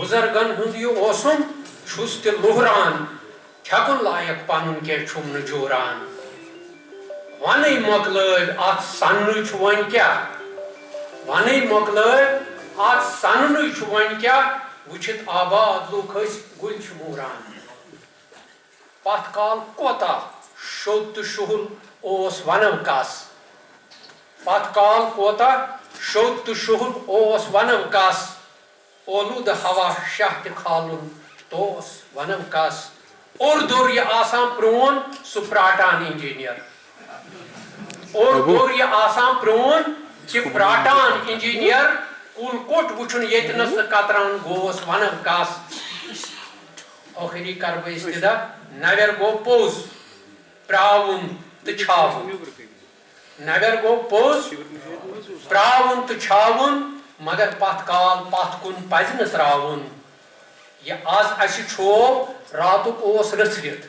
बुजुर्गन हुंद ये ओसुम छुस ते लुहरान थकुन लायक पनुन के छुम न जोरान वनै मोकलैव आत सन्नु छु वन क्या वनै मोकलैव आत सन्नु छु वन क्या वुचित आबाद लूक हस गुल छु मूरान पथकाल कोता शोद तो शुहुल ओस वनवकास पथकाल कोता शोद तो शुहुल ओस वनवकास ओलूद हवा शाह खालुन तोस वनवकास और दूर ये आसाम प्रोन सुप्राटान इंजीनियर और दूर ये आसाम प्रोन चिप्राटान इंजीनियर कुल कोट वुचुन येतनस कतरान गोस वनवकास आखिरी करवे इस्तिदा नगर गो पोज प्रावुन तछावुन नगर गो पोज प्रावुन तछावुन मगर पथकाल पथकुन पजन त्रावुन ये आज असी छो रातुक ओस रसरित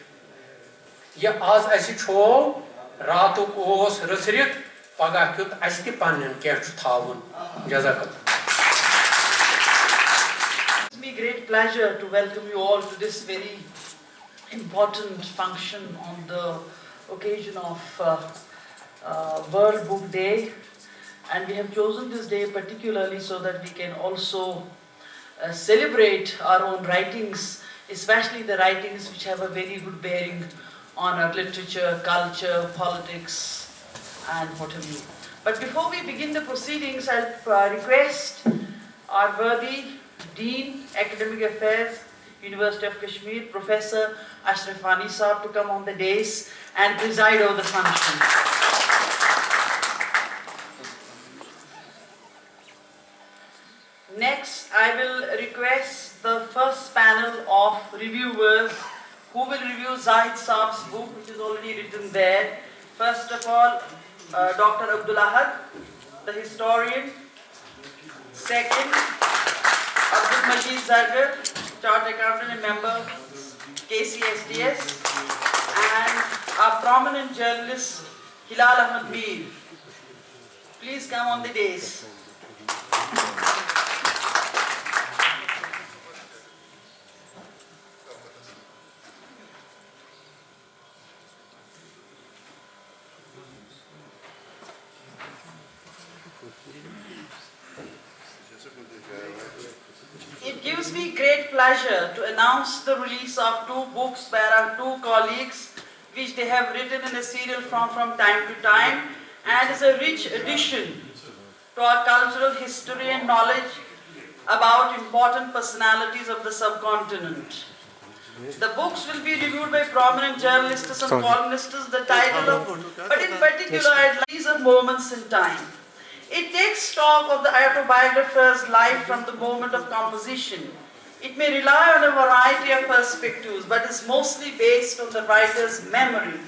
ये आज असी छो रातुक ओस रसरित पगह क्युत अस्ति पन्नन के थावुन जज़ाकल्लाह It's me great pleasure to welcome you all to this very important function on the occasion of World Book Day, and we have chosen this day particularly so that we can also celebrate our own writings, especially the writings which have a very good bearing on our literature, culture, politics and what have you. But before we begin the proceedings, I'll request our worthy Dean, Academic Affairs, University of Kashmir, Professor Ashraf Wani Saab to come on the dais and preside over the function. Next, I will request the first panel of reviewers who will review Zahid Saab's book, which is already written there. First of all, Dr. Abdul Ahad, the historian. Second, Abdul Majid Zargar, Chartered Accountant and member, KCSDS. And our prominent journalist, Hilal Ahmed Mir. Please come on the dais. It gives me great pleasure to announce the release of two books by our two colleagues, which they have written in a serial form from time to time, and is a rich addition to our cultural history and knowledge about important personalities of the subcontinent. The books will be reviewed by prominent journalists and columnists. The title of, but in particular, these are moments in time. It takes stock of the autobiographer's life from the moment of composition. It may rely on a variety of perspectives, but is mostly based on the writer's memory.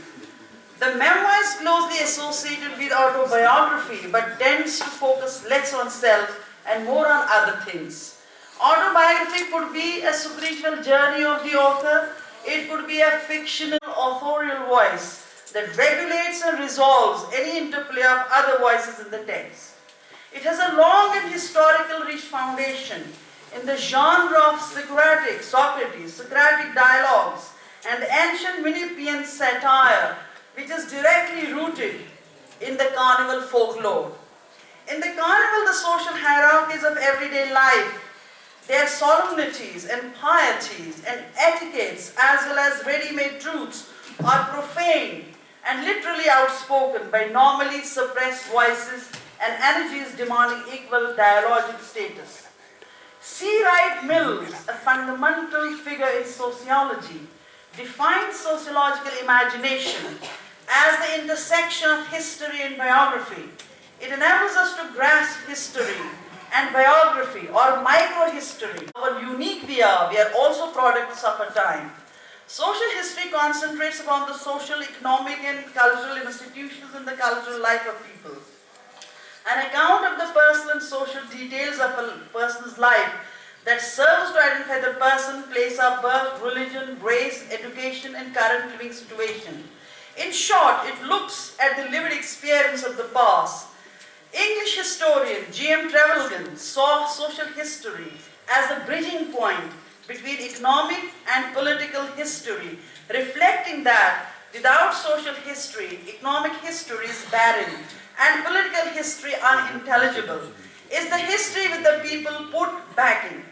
The memoir is closely associated with autobiography, but tends to focus less on self and more on other things. Autobiography could be a spiritual journey of the author. It could be a fictional authorial voice that regulates and resolves any interplay of other voices in the text. It has a long and historical rich foundation in the genre of Socratic dialogues and ancient Menippean satire, which is directly rooted in the carnival folklore. In the carnival, the social hierarchies of everyday life, their solemnities and pieties and etiquettes, as well as ready-made truths, are profaned and literally outspoken by normally suppressed voices and energies demanding equal dialogic status. C. Wright Mills, a fundamental figure in sociology, defines sociological imagination as the intersection of history and biography. It enables us to grasp history and biography or microhistory. How unique we are also products of our time. Social history concentrates upon the social, economic and cultural institutions in the cultural life of people. An account of the personal and social details of a person's life that serves to identify the person, place of birth, religion, race, education and current living situation. In short, it looks at the lived experience of the past. English historian G.M. Trevelyan saw social history as a bridging point between economic and political history, reflecting that without social history, economic history is barren and political history unintelligible. Is the history with the people put back in?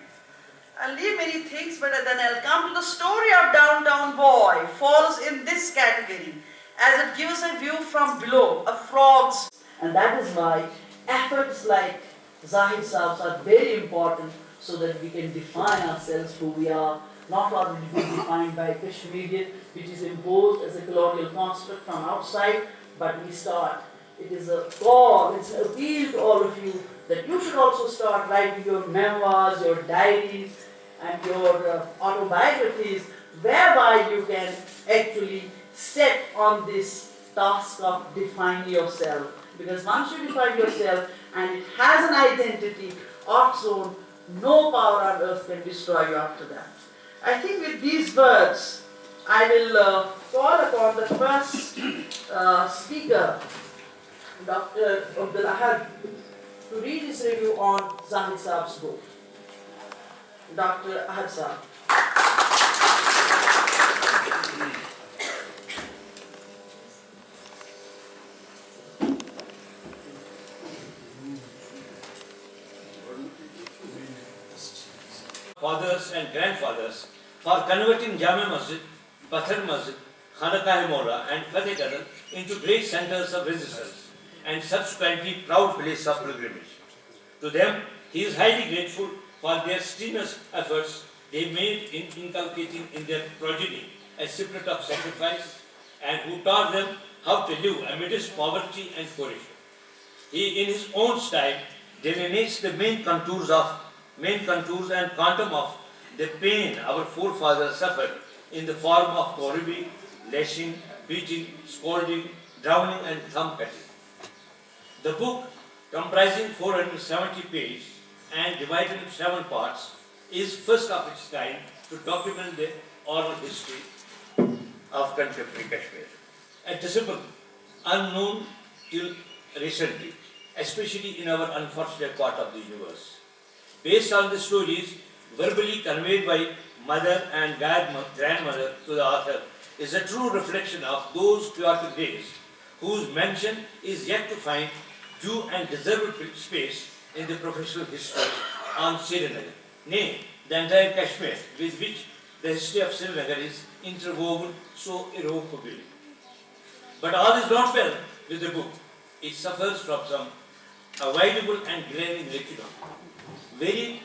I'll leave many things, but then I'll come to the story of Downtown Boy, falls in this category, as it gives a view from below, a frog's. And that is why efforts like Zahid Saab's are very important so that we can define ourselves who we are, not only be defined by Kashmirian, which is imposed as a colonial construct from outside, but we start. It is a call, it's an appeal to all of you that you should also start writing your memoirs, your diaries, and your autobiographies, whereby you can actually set on this task of defining yourself. Because once you define yourself and it has an identity of its own, no power on earth can destroy you after that. I think with these words, I will call upon the first speaker, Dr. Abdul Ahad, to read his review on Zahid Saab's book. Dr. Ahad Saab. Fathers and grandfathers for converting Jami Masjid, Pathar Masjid, Khanakah-e-Mola and Fateh Qadar into great centers of resistance and subsequently proud places of pilgrimage. To them, he is highly grateful for their strenuous efforts they made in inculcating in their progeny a spirit of sacrifice and who taught them how to live amidst poverty and coercion. He, in his own style, delineates the main contours and quantum of the pain our forefathers suffered in the form of poverty, lashing, beating, scolding, drowning and thumb cutting. The book, comprising 470 pages and divided into 7 parts, is first of its kind to document the oral history of contemporary Kashmir. A discipline unknown till recently, especially in our unfortunate part of the universe. Based on the stories verbally conveyed by mother and grandmother to the author, is a true reflection of those chaotic days whose mention is yet to find due and deserved space in the professional history on Srinagar. Nay, the entire Kashmir with which the history of Srinagar is interwoven so irrevocably. But all is not well with the book. It suffers from some avoidable and glaring lacuna. Very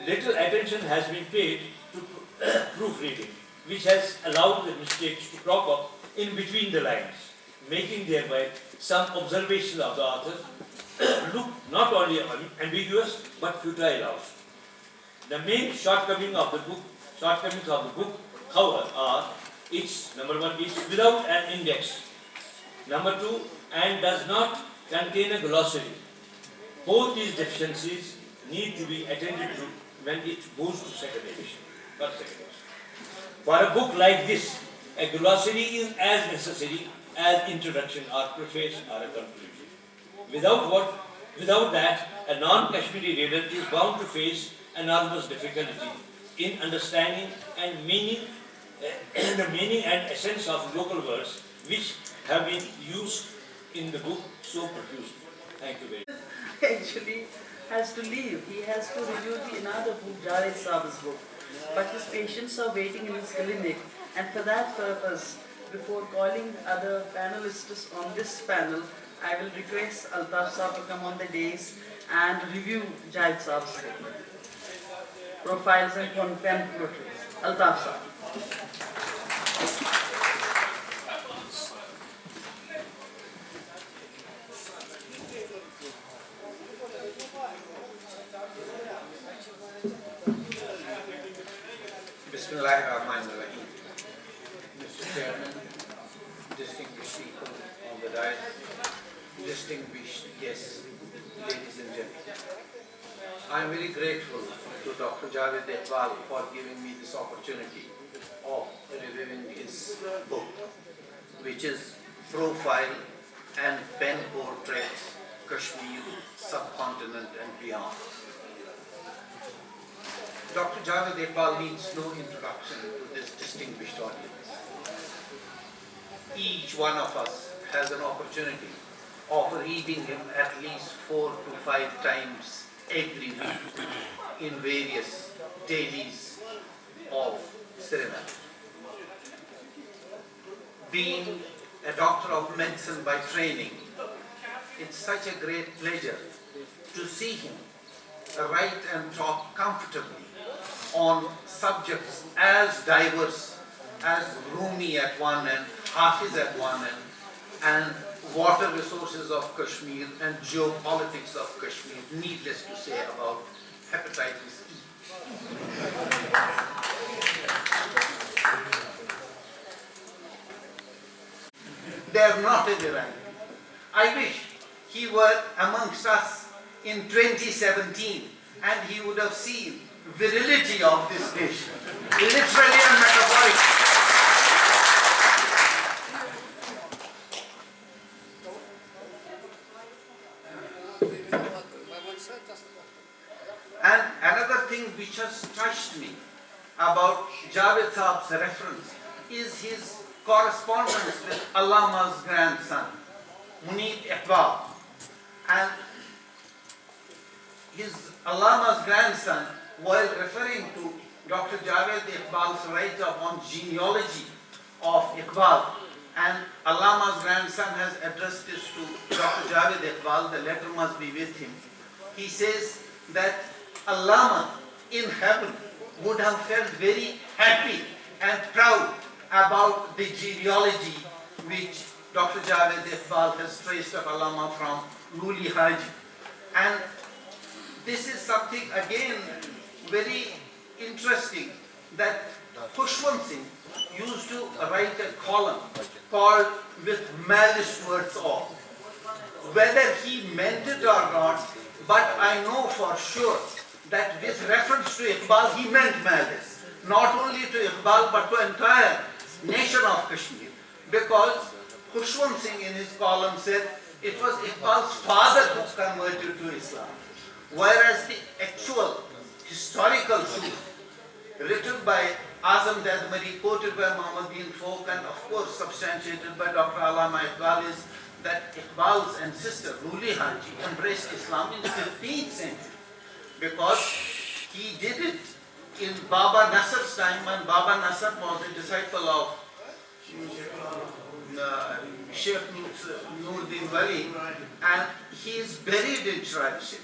little attention has been paid to proofreading, which has allowed the mistakes to crop up in between the lines, making thereby some observations of the author look not only ambiguous but futile also. The main shortcomings of the book, however, are its number 1 is without an index, number 2, and does not contain a glossary. Both these deficiencies need to be attended to when it goes to second edition. For a book like this, a glossary is as necessary as introduction or preface or a conclusion. Without that, a non-Kashmiri reader is bound to face enormous difficulty in understanding and meaning the meaning and essence of local words which have been used in the book so profusely. Thank you very much. Actually has to leave. He has to review another book, Javed Saab's book. But his patients are waiting in his clinic, and for that purpose, before calling other panelists on this panel, I will request Altaf Saab to come on the dais and review Javed Saab's book. Profiles and Content Portraits. Altaf Saab. Bismillahirrahmanirrahim. Mr. Chairman, distinguished people on the dais, distinguished guests, ladies and gentlemen. I am very grateful to Dr. Javed Iqbal for giving me this opportunity of reviewing his book, which is Profile and Pen Portraits, Kashmir, Subcontinent and Beyond. Dr. Javed Iqbal needs no introduction to this distinguished audience. Each one of us has an opportunity of reading him at least 4 to 5 times every week in various dailies of Srinagar. Being a doctor of medicine by training, it's such a great pleasure to see him write and talk comfortably on subjects as diverse as Rumi at one end, Hafiz at one end, and water resources of Kashmir and geopolitics of Kashmir, needless to say about hepatitis E. They are not a variety. I wish he were amongst us in 2017 and he would have seen virility of this nation, literally and metaphorically. And another thing which has touched me about Javed Saab's reference is his correspondence with Allama's grandson, Munib Iqbal. And his Allama's grandson, while referring to Dr. Javed Iqbal's write-up on genealogy of Iqbal, and Allama's grandson has addressed this to Dr. Javed Iqbal, the letter must be with him. He says that Allama in heaven would have felt very happy and proud about the genealogy which Dr. Javed Iqbal has traced of Allama from Luli Haji. And this is something again very interesting, that Khushwant Singh used to write a column called With Malice Towards All. Whether he meant it or not, but I know for sure that with reference to Iqbal, he meant malice. Not only to Iqbal, but to entire nation of Kashmir. Because Khushwant Singh in his column said it was Iqbal's father who converted to Islam. Whereas the actual historical truth, written by Azam Dadmari, quoted by Muhammadin Folk, and of course substantiated by Dr. Allama Iqbal, is that Iqbal's ancestor, Luli Haji, embraced Islam in the 15th century. Because he did it in Baba Nasr's time, when Baba Nasr was a disciple of Sheikh Nuruddin Wali, and he is buried in tradition.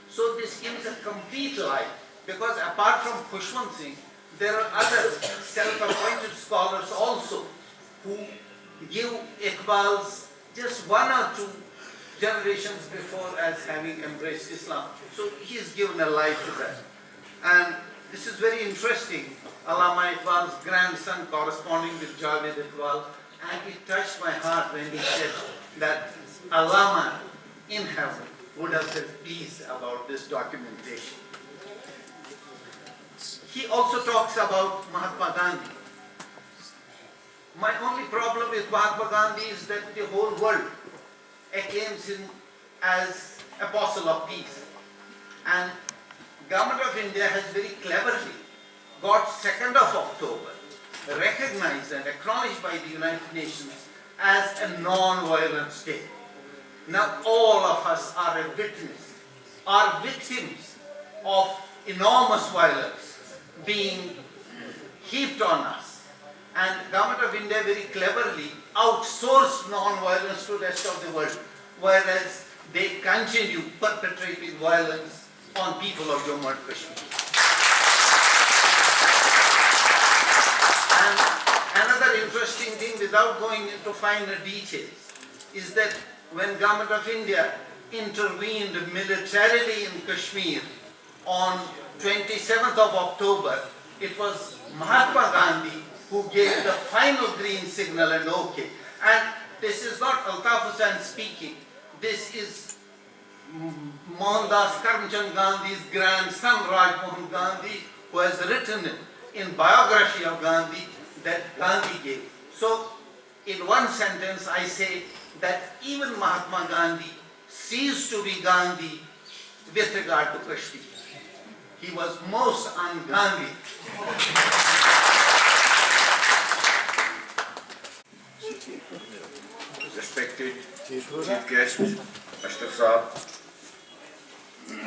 So this gives a complete life, because apart from Khushwant Singh, there are other self-appointed scholars also who give Iqbal's just 1 or 2 generations before as having embraced Islam. So he is given a life to that. And this is very interesting, Allama Iqbal's grandson corresponding with Javed Iqbal, and it touched my heart when he said that Allama in heaven would have felt pleased about this documentation. He also talks about Mahatma Gandhi. My only problem with Mahatma Gandhi is that the whole world acclaims him as apostle of peace. And Government of India has very cleverly got 2nd of October recognized and acknowledged by the United Nations as a non-violent state. Now all of us are a witness, are victims of enormous violence being heaped on us. And Government of India very cleverly outsourced non-violence to the rest of the world, whereas they continue perpetrating violence on people of Jammu and Kashmir. And another interesting thing, without going into finer details, is that when Government of India intervened militarily in Kashmir on 27th of October, it was Mahatma Gandhi who gave the final green signal and okay. And this is not Altaf Hussain speaking, this is Mohandas Karamchand Gandhi's grandson Raj Mohan Gandhi, who has written in biography of Gandhi that Gandhi gave. So in one sentence I say that even Mahatma Gandhi ceased to be Gandhi with regard to Kashmir. He was most ungainly. Respected Chief Guest, Mr. Saab,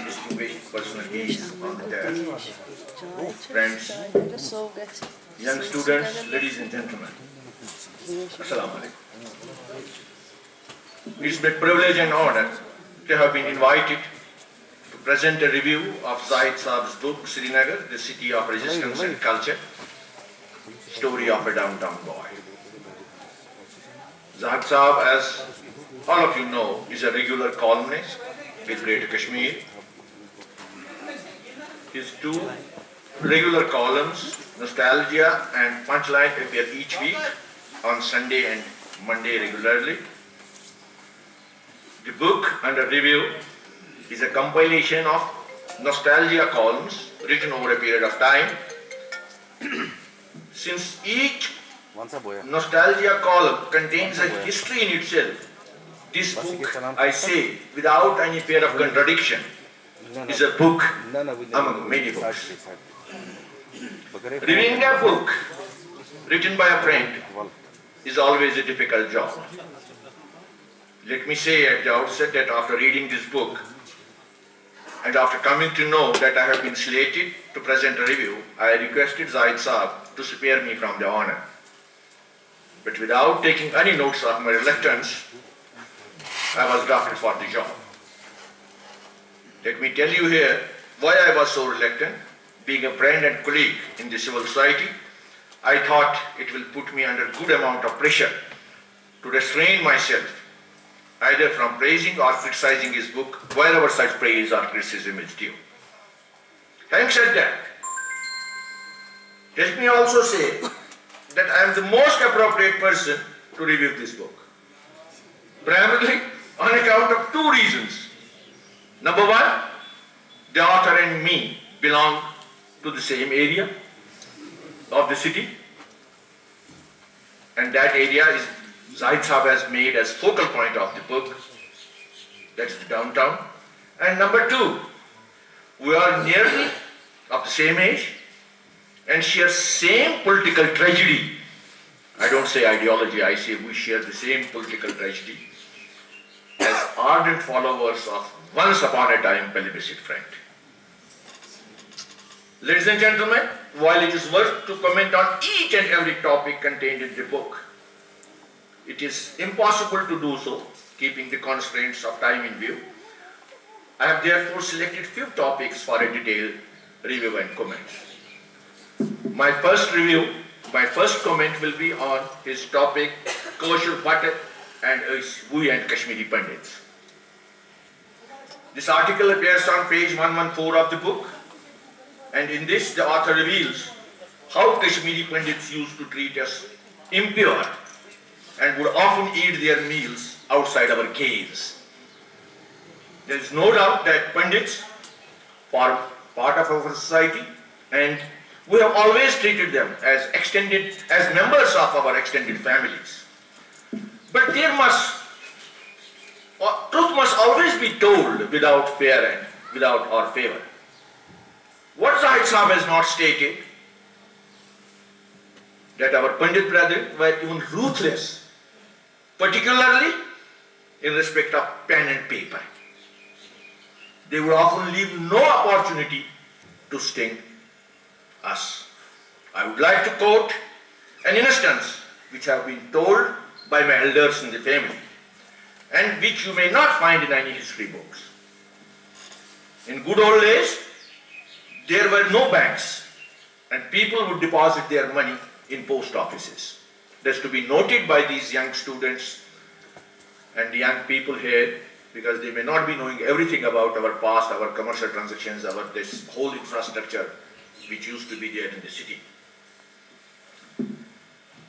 distinguished personalities on the dais, friends, young students, ladies and gentlemen, Assalamu alaikum. It's my privilege and honor to have been invited to present a review of Zahid Saab's book, Srinagar, the City of Resistance and Culture, Story of a Downtown Boy. Zahid Saab, as all of you know, is a regular columnist with Greater Kashmir. His two regular columns, Nostalgia and Punchline, appear each week on Sunday and Monday regularly. The book under review is a compilation of nostalgia columns written over a period of time. Since each nostalgia column contains a history in itself, this book, I say, without any fear of contradiction, is a book among many books. Reading a book written by a friend is always a difficult job. Let me say at the outset that after reading this book, and after coming to know that I have been slated to present a review, I requested Zahid Saab to spare me from the honor. But without taking any notes of my reluctance, I was drafted for the job. Let me tell you here why I was so reluctant. Being a friend and colleague in the civil society, I thought it will put me under good amount of pressure to restrain myself either from praising or criticizing his book wherever such praise or criticism is due. Having said that, let me also say that I am the most appropriate person to review this book. Primarily on account of two reasons. Number one, the author and me belong to the same area of the city, and that area is Zahid Saab has made as focal point of the book, that's the downtown. And number two, we are nearly of the same age and share same political tragedy. I don't say ideology, I say we share the same political tragedy as ardent followers of once upon a time plebiscite friend. Ladies and gentlemen, while it is worth to comment on each and every topic contained in the book, it is impossible to do so, keeping the constraints of time in view. I have therefore selected few topics for a detailed review and comments. My first comment will be on his topic, Kosher Butter and We and Kashmiri Pandits. This article appears on page 114 of the book, and in this the author reveals how Kashmiri Pandits used to treat us impure and would often eat their meals outside our caves. There is no doubt that Pandits form part of our society, and we have always treated them as members of our extended families. But truth must always be told without fear and without our favor. What Zahid Saab has not stated, that our Pandit brethren were even ruthless, particularly in respect of pen and paper. They would often leave no opportunity to sting us. I would like to quote an instance which have been told by my elders in the family and which you may not find in any history books. In good old days, there were no banks and people would deposit their money in post offices. That's to be noted by these young students and the young people here, because they may not be knowing everything about our past, our commercial transactions, this whole infrastructure which used to be there in the city.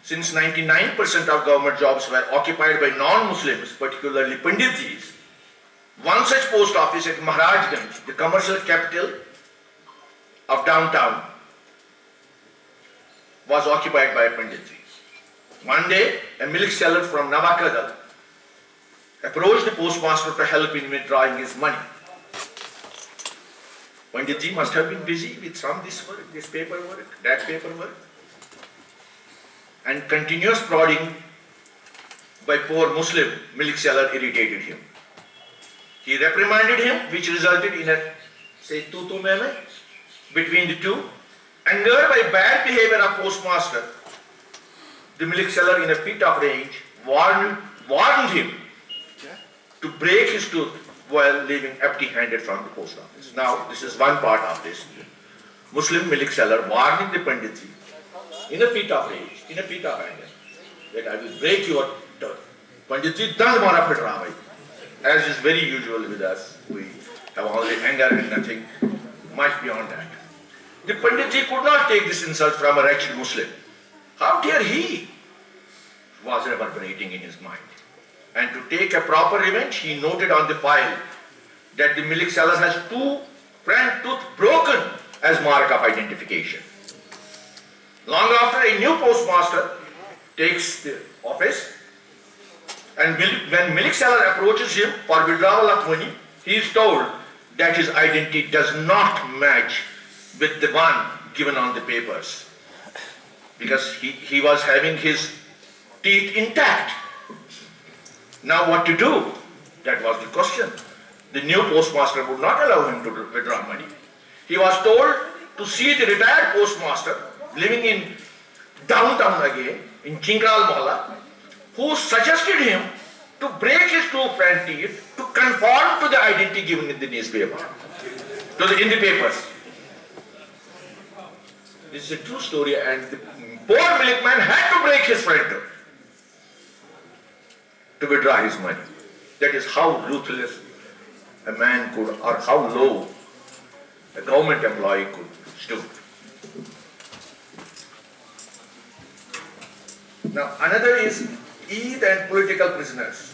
Since 99% of government jobs were occupied by non-Muslims, particularly Panditjis, one such post office at Maharajganj, the commercial capital of downtown, was occupied by Panditji. One day, a milk seller from Navakadal approached the postmaster to help in withdrawing his money. Panditji must have been busy with some this work, this paperwork, that paperwork. And continuous prodding by poor Muslim milk seller irritated him. He reprimanded him, which resulted in a, say, tu-tu meme between the two. Angered by bad behavior of postmaster, the milk seller in a fit of rage warned him to break his tooth while leaving empty-handed from the post office. Now, this is one part of this. Muslim milk seller warning the Panditji in a fit of rage, in a fit of anger, that I will break your tooth. Panditji dang mara phit raha hai. As is very usual with us, we have only anger and nothing much beyond that. The Panditji could not take this insult from a wretched Muslim. How dare he? Was reverberating in his mind. And to take a proper revenge, he noted on the file that the milk seller has two front teeth broken as mark of identification. Long after, a new postmaster takes the office, and when milk seller approaches him for withdrawal of money, he is told that his identity does not match with the one given on the papers, because he was having his teeth intact. Now what to do? That was the question. The new postmaster would not allow him to withdraw money. He was told to see the retired postmaster living in downtown again, in Chinkral Mohalla, who suggested him to break his two front teeth to conform to the identity given in the newspaper, in the papers. This is a true story, and the poor milkman had to break his front tooth to withdraw his money. That is how ruthless a man could, or how low a government employee could stoop. Now another is Eid and political prisoners.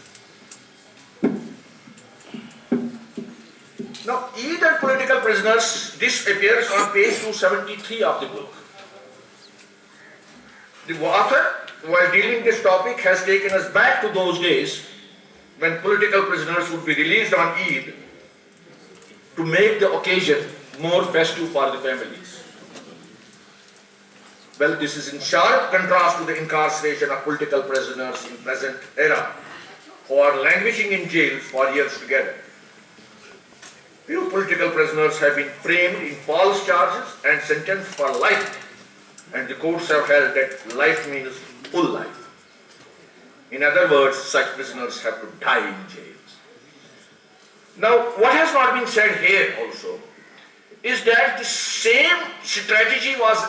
Now Eid and political prisoners, this appears on page 273 of the book. The author, while dealing this topic, has taken us back to those days when political prisoners would be released on Eid to make the occasion more festive for the families. Well, this is in sharp contrast to the incarceration of political prisoners in present era who are languishing in jails for years together. Few political prisoners have been framed in false charges and sentenced for life, and the courts have held that life means full life. In other words, such prisoners have to die in jails. Now, what has not been said here also is that the same strategy was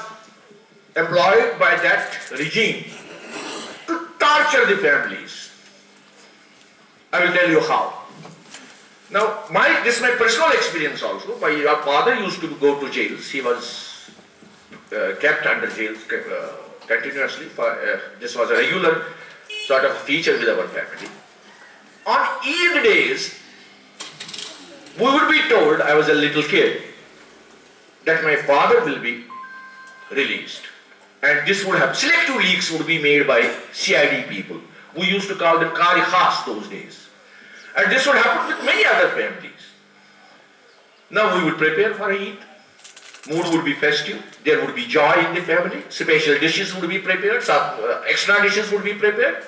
employed by that regime to torture the families. I will tell you how. Now, this is my personal experience also. My father used to go to jails. He was kept under jails continuously. This was a regular sort of feature with our family. On Eid days, we would be told, I was a little kid, that my father will be released. And this would have, selective leaks would be made by CID people. We used to call them Kari Khas those days. And this would happen with many other families. Now we would prepare for Eid. Mood would be festive. There would be joy in the family. Special dishes would be prepared. Some extra dishes would be prepared.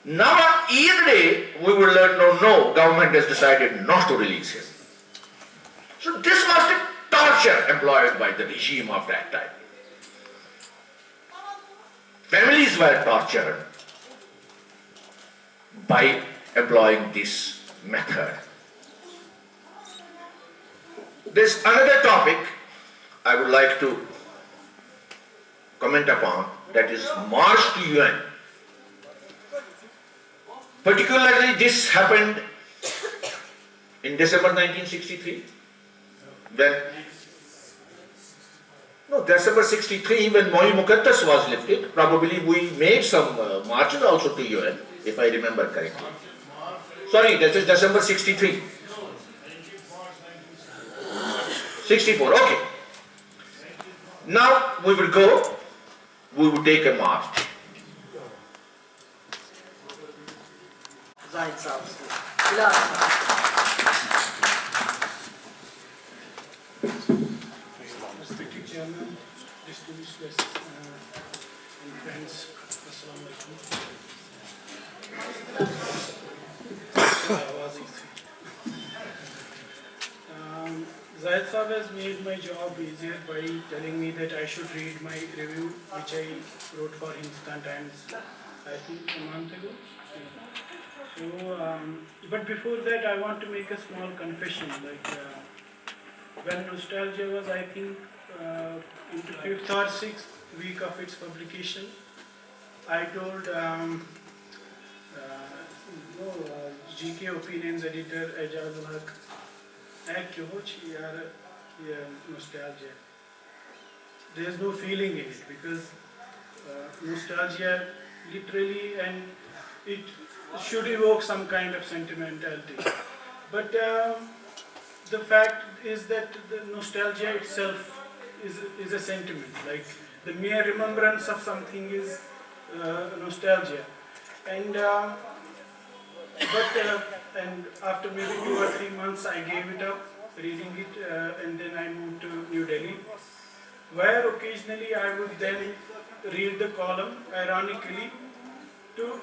Now on Eid day, we would learn, no, government has decided not to release him. So this was the torture employed by the regime of that time. Families were tortured by employing this method. There's another topic I would like to comment upon, that is March to UN. Particularly this happened in December 1963, December 63, when Mohi Muqaddas was lifted. Probably we made some marches also to UN, if I remember correctly. Sorry, that is December 63. 64, okay. Now we will take a march. Zahid Saab. Chairman, distinguished guests, and friends, Assalamu alaikum. Zahid Saab has made my job easier by telling me that I should read my review, which I wrote for Hindustan Times, I think a month ago. So, but before that, I want to make a small confession. When Nostalgia was, I think, into 5th or 6th week of its publication, I told GK Opinions editor Ejazul Haq, Nostalgia. There is no feeling in it because nostalgia literally, and it should evoke some kind of sentimentality. But the fact is that the nostalgia itself is a sentiment. Like the mere remembrance of something is nostalgia. And and after maybe 2 or 3 months, I gave it up, reading it, and then I moved to New Delhi, where occasionally I would then read the column, ironically, to,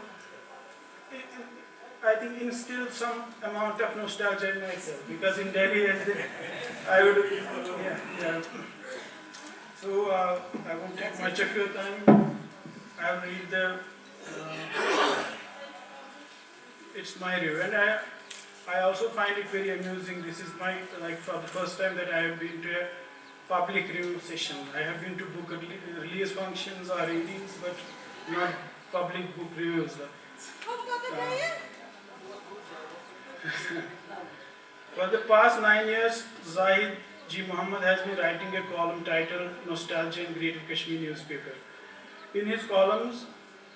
I think, instill some amount of nostalgia in myself, because in Delhi, I would, yeah. So I won't take much of your time. I'll read the, it's my review, and I also find it very amusing. This is my, for the first time that I have been to a public review session. I have been to book release functions or readings, but not public book reviews. For the past 9 years, Zahid G. Muhammad has been writing a column titled Nostalgia in Greater Kashmir newspaper. In his columns,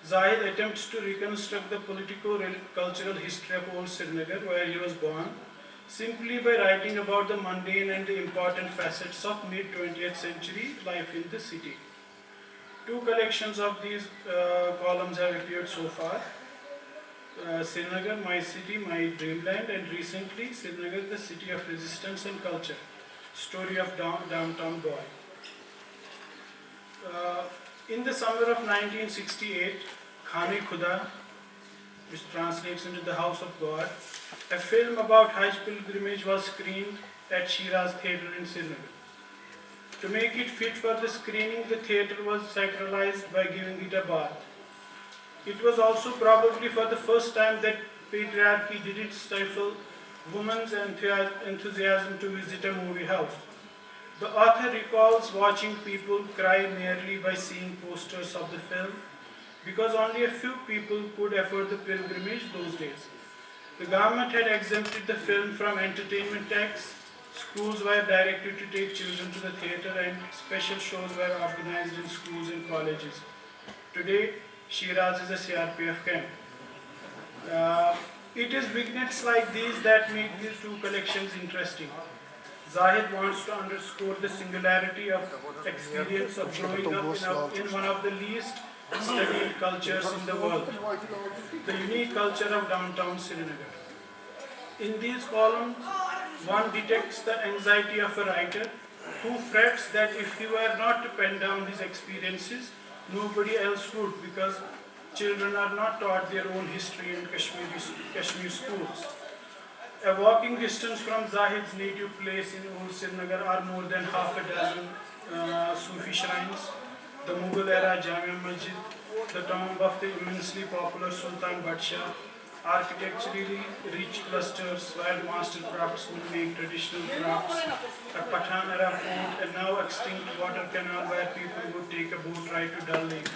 Zahid attempts to reconstruct the politico-cultural history of old Srinagar, where he was born, simply by writing about the mundane and the important facets of mid-20th century life in the city. 2 collections of these columns have appeared so far. Srinagar, My City, My Dreamland, and recently Srinagar, The City of Resistance and Culture, Story of Downtown Boy. In the summer of 1968, Khane Khuda, which translates into the House of God, a film about Hajj pilgrimage was screened at Shiraz Theatre in Srinagar. To make it fit for the screening, the theatre was sacralized by giving it a bath. It was also probably for the first time that patriarchy didn't stifle women's enthusiasm to visit a movie house. The author recalls watching people cry merely by seeing posters of the film, because only a few people could afford the pilgrimage those days. The government had exempted the film from entertainment tax, schools were directed to take children to the theatre, and special shows were organized in schools and colleges. Today, Shiraz is a CRPF camp. It is vignettes like these that make these 2 collections interesting. Zahid wants to underscore the singularity of experience of growing up in one of the least studied cultures in the world, the unique culture of downtown Srinagar. In these columns, one detects the anxiety of a writer who frets that if he were not to pen down his experiences, nobody else would, because children are not taught their own history in Kashmir schools. A walking distance from Zahid's native place in Old Srinagar are more than half a dozen Sufi shrines, the Mughal era Jamia Masjid, the tomb of the immensely popular Sultan Badshah, architecturally rich clusters where master craftsmen make traditional crafts, a Pathan era fort, a now extinct water canal where people would take a boat ride to Dal Lake,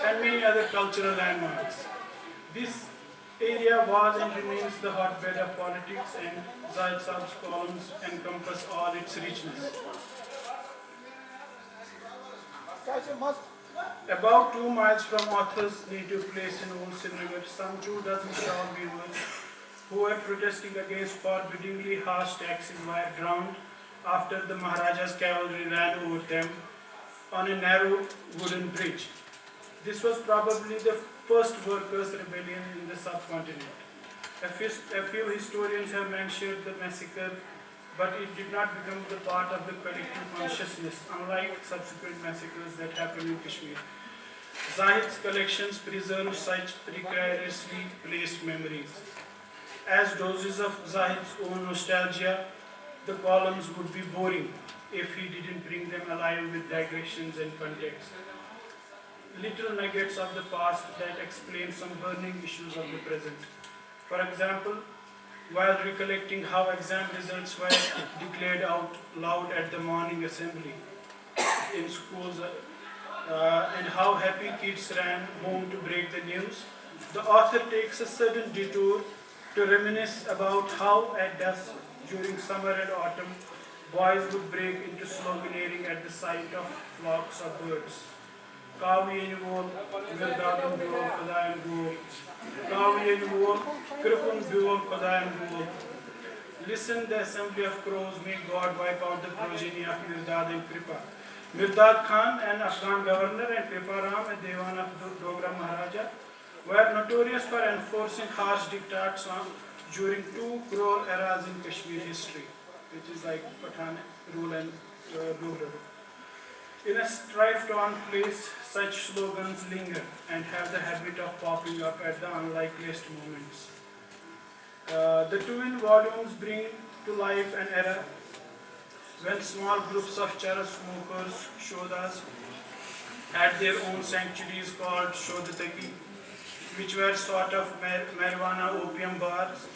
and many other cultural landmarks. This area was and remains the hotbed of politics, and Zahid Saab's columns encompass all its richness. About 2 miles from author's native place in Old Srinagar, some 2 dozen shawl weavers who were protesting against forbiddingly harsh taxes were drowned after the Maharaja's cavalry ran over them on a narrow wooden bridge. This was probably the first workers' rebellion in the subcontinent. A few historians have mentioned the massacre but it did not become the part of the collective consciousness, unlike subsequent massacres that happened in Kashmir. Zahid's collections preserve such precariously placed memories. As doses of Zahid's own nostalgia, the columns would be boring if he didn't bring them alive with digressions and context. Little nuggets of the past that explain some burning issues of the present. For example, while recollecting how exam results were declared out loud at the morning assembly in schools and how happy kids ran home to break the news, the author takes a sudden detour to reminisce about how at dusk during summer and autumn, boys would break into sloganeering at the sight of flocks of birds. Kaviyen vol, Mirdadun vol, Kodayan vol. Kaviyen vol, Kripun vol, Kodayan vol. Listen, the assembly of crows, may God wipe out the progeny of Mirdad and Kripa. Mirdad Khan, an Afghan governor, and Kripa Ram, a Dewan of Dogra Maharaja, were notorious for enforcing harsh diktats during two cruel eras in Kashmir history, which is like Pathan rule and Dogra. In a strife-torn place, such slogans linger and have the habit of popping up at the unlikeliest moments. The twin volumes bring to life an era when small groups of charas smokers, shodas, had their own sanctuaries called Shodataki, which were sort of marijuana opium bars.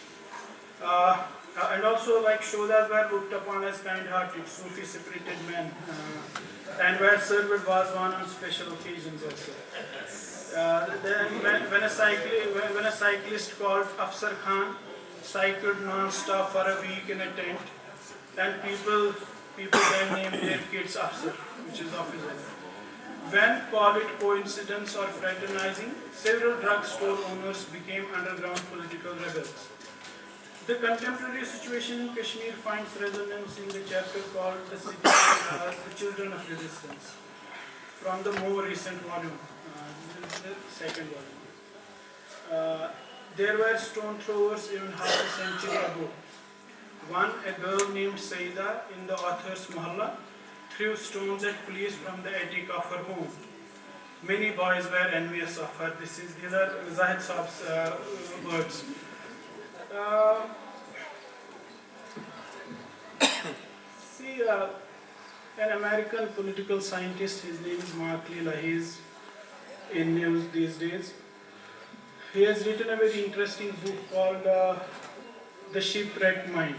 And also, like, shodas were looked upon as kind-hearted, Sufi-spirited men, and were served with Vazwan on special occasions also. Then when a cyclist called Afsar Khan cycled non-stop for a week in a tent, and people then named their kids Afsar, which is officer. When, call it coincidence or fraternizing, several drugstore owners became underground political rebels. The contemporary situation in Kashmir finds resonance in the chapter called The Children of Resistance, from the more recent volume, the second volume. There were stone throwers even half a century ago. One, a girl named Saida in the author's Mohalla, threw stones at police from the attic of her home. Many boys were envious of her. These are Zahid Saab's words. An American political scientist, his name is Mark Lila, he is in news these days. He has written a very interesting book called The Shipwrecked Mind.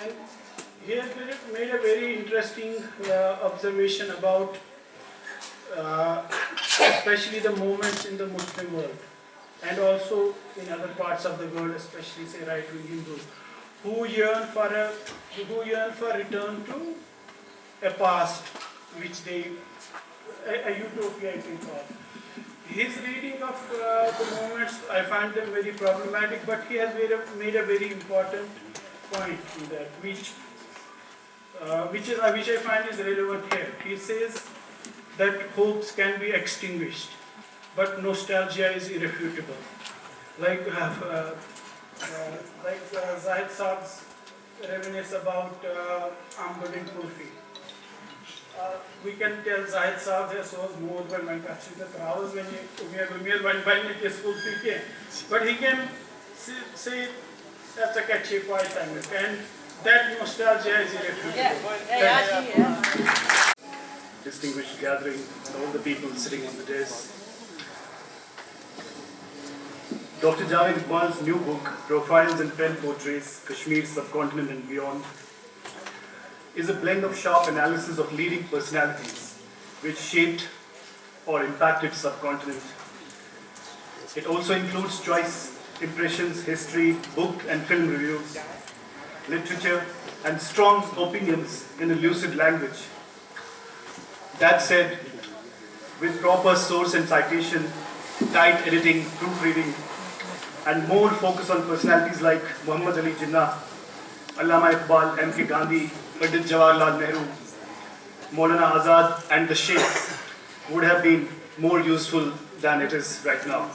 And he has made a very interesting observation about especially the movements in the Muslim world and also in other parts of the world, especially say right-wing Hindus, who yearn for return to a past which they a utopia I think of. His reading of the movements, I find them very problematic, but he has made a very important point in that, which I find is relevant here. He says that hopes can be extinguished, but nostalgia is irrefutable. Like Zahid Saab's reminisce about Ambad and Kulfi. We can tell Zahid Saab has was more than my country the hours when you went by me this Kulfi came. But he can say that's a catchy point and that nostalgia is irrefutable. Yeah. Distinguished gathering and all the people sitting on the desk. Dr. Javed Iqbal's new book, Profiles and Pen Portraits, Kashmir, Subcontinent and Beyond, is a blend of sharp analysis of leading personalities which shaped or impacted subcontinent. It also includes choice impressions, history, book and film reviews, literature, and strong opinions in a lucid language. That said, with proper source and citation, tight editing, proofreading, and more focus on personalities like Muhammad Ali Jinnah, Allama Iqbal, M.K. Gandhi, Pandit Jawaharlal Nehru, Maulana Azad, and the Sheikh would have been more useful than it is right now.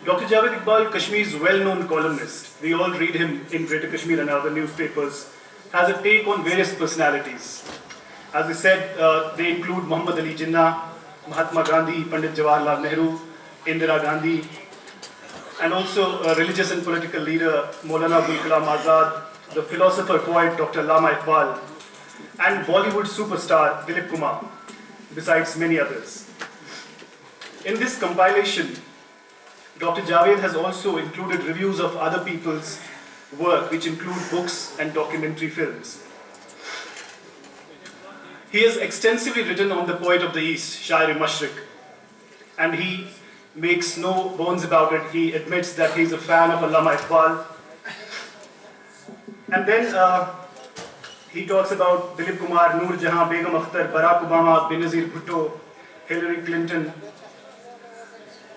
Dr. Javed Iqbal, Kashmir's well-known columnist, we all read him in Greater Kashmir and other newspapers, has a take on various personalities. As I said, they include Muhammad Ali Jinnah, Mahatma Gandhi, Pandit Jawaharlal Nehru, Indira Gandhi, and also a religious and political leader, Maulana Abul Kalam Azad, the philosopher poet Dr. Lama Iqbal, and Bollywood superstar Dilip Kumar, besides many others. In this compilation, Dr. Javed has also included reviews of other people's work, which include books and documentary films. He has extensively written on the poet of the East, Shair-e-Mashriq, and he makes no bones about it. He admits that he's a fan of Allama Iqbal. And then he talks about Dilip Kumar, Noor Jahan, Begum Akhtar, Barack Obama, Benazir Bhutto, Hillary Clinton.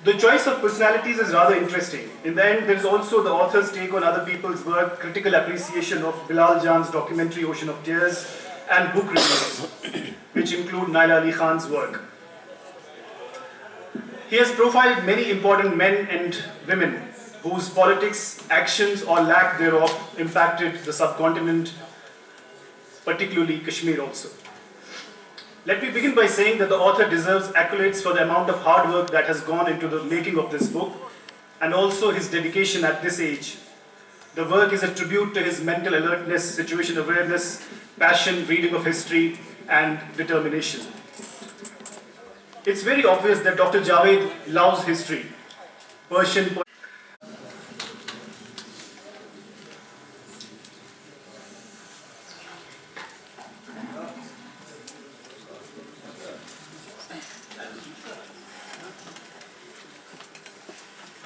The choice of personalities is rather interesting. In the end, there is also the author's take on other people's work, critical appreciation of Bilal Jan's documentary Ocean of Tears, and book reviews, which include Naila Ali Khan's work. He has profiled many important men and women whose politics, actions, or lack thereof impacted the subcontinent, particularly Kashmir also. Let me begin by saying that the author deserves accolades for the amount of hard work that has gone into the making of this book, and also his dedication at this age. The work is a tribute to his mental alertness, situation awareness, passion, reading of history, and determination. It's very obvious that Dr. Javed loves history, Persian.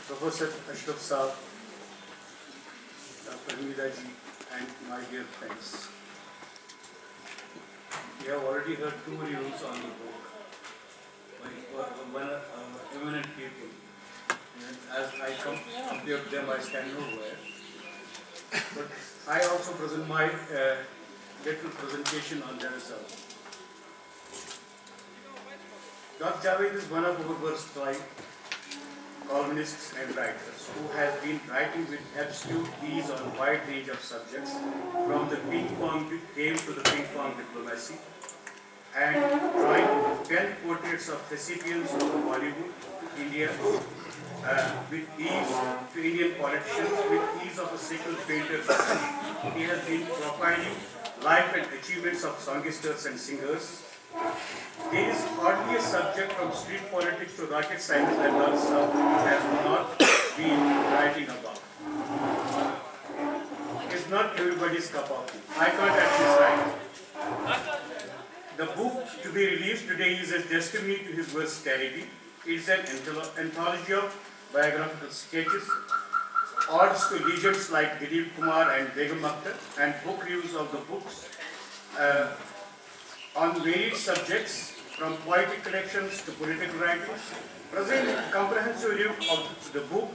Professor Ashraf Saab, Dr. Hamida ji, and my dear friends. We have already heard two reviews on the book by one eminent people. And as I compare them, I stand nowhere. But I also present my little presentation on themselves. Dr. Javed is one of our versatile columnists and writers who has been writing with absolute ease on a wide range of subjects, from the ping-pong game to the ping-pong diplomacy, and drawing 10 portraits of recipients of Bollywood, India, with ease, to Indian politicians with ease of a single painter. He has been profiling life and achievements of songsters and singers. There is hardly a subject from street politics to rocket science that Lal Saab has not been writing about. It's not everybody's cup of tea. I can't actually write. The book to be released today is a testimony to his versatility. It's an anthology of biographical sketches, odes to legends like Dilip Kumar and Begum Akhtar, and book reviews of the books on varied subjects, from poetic collections to political writings. Present comprehensive review of the book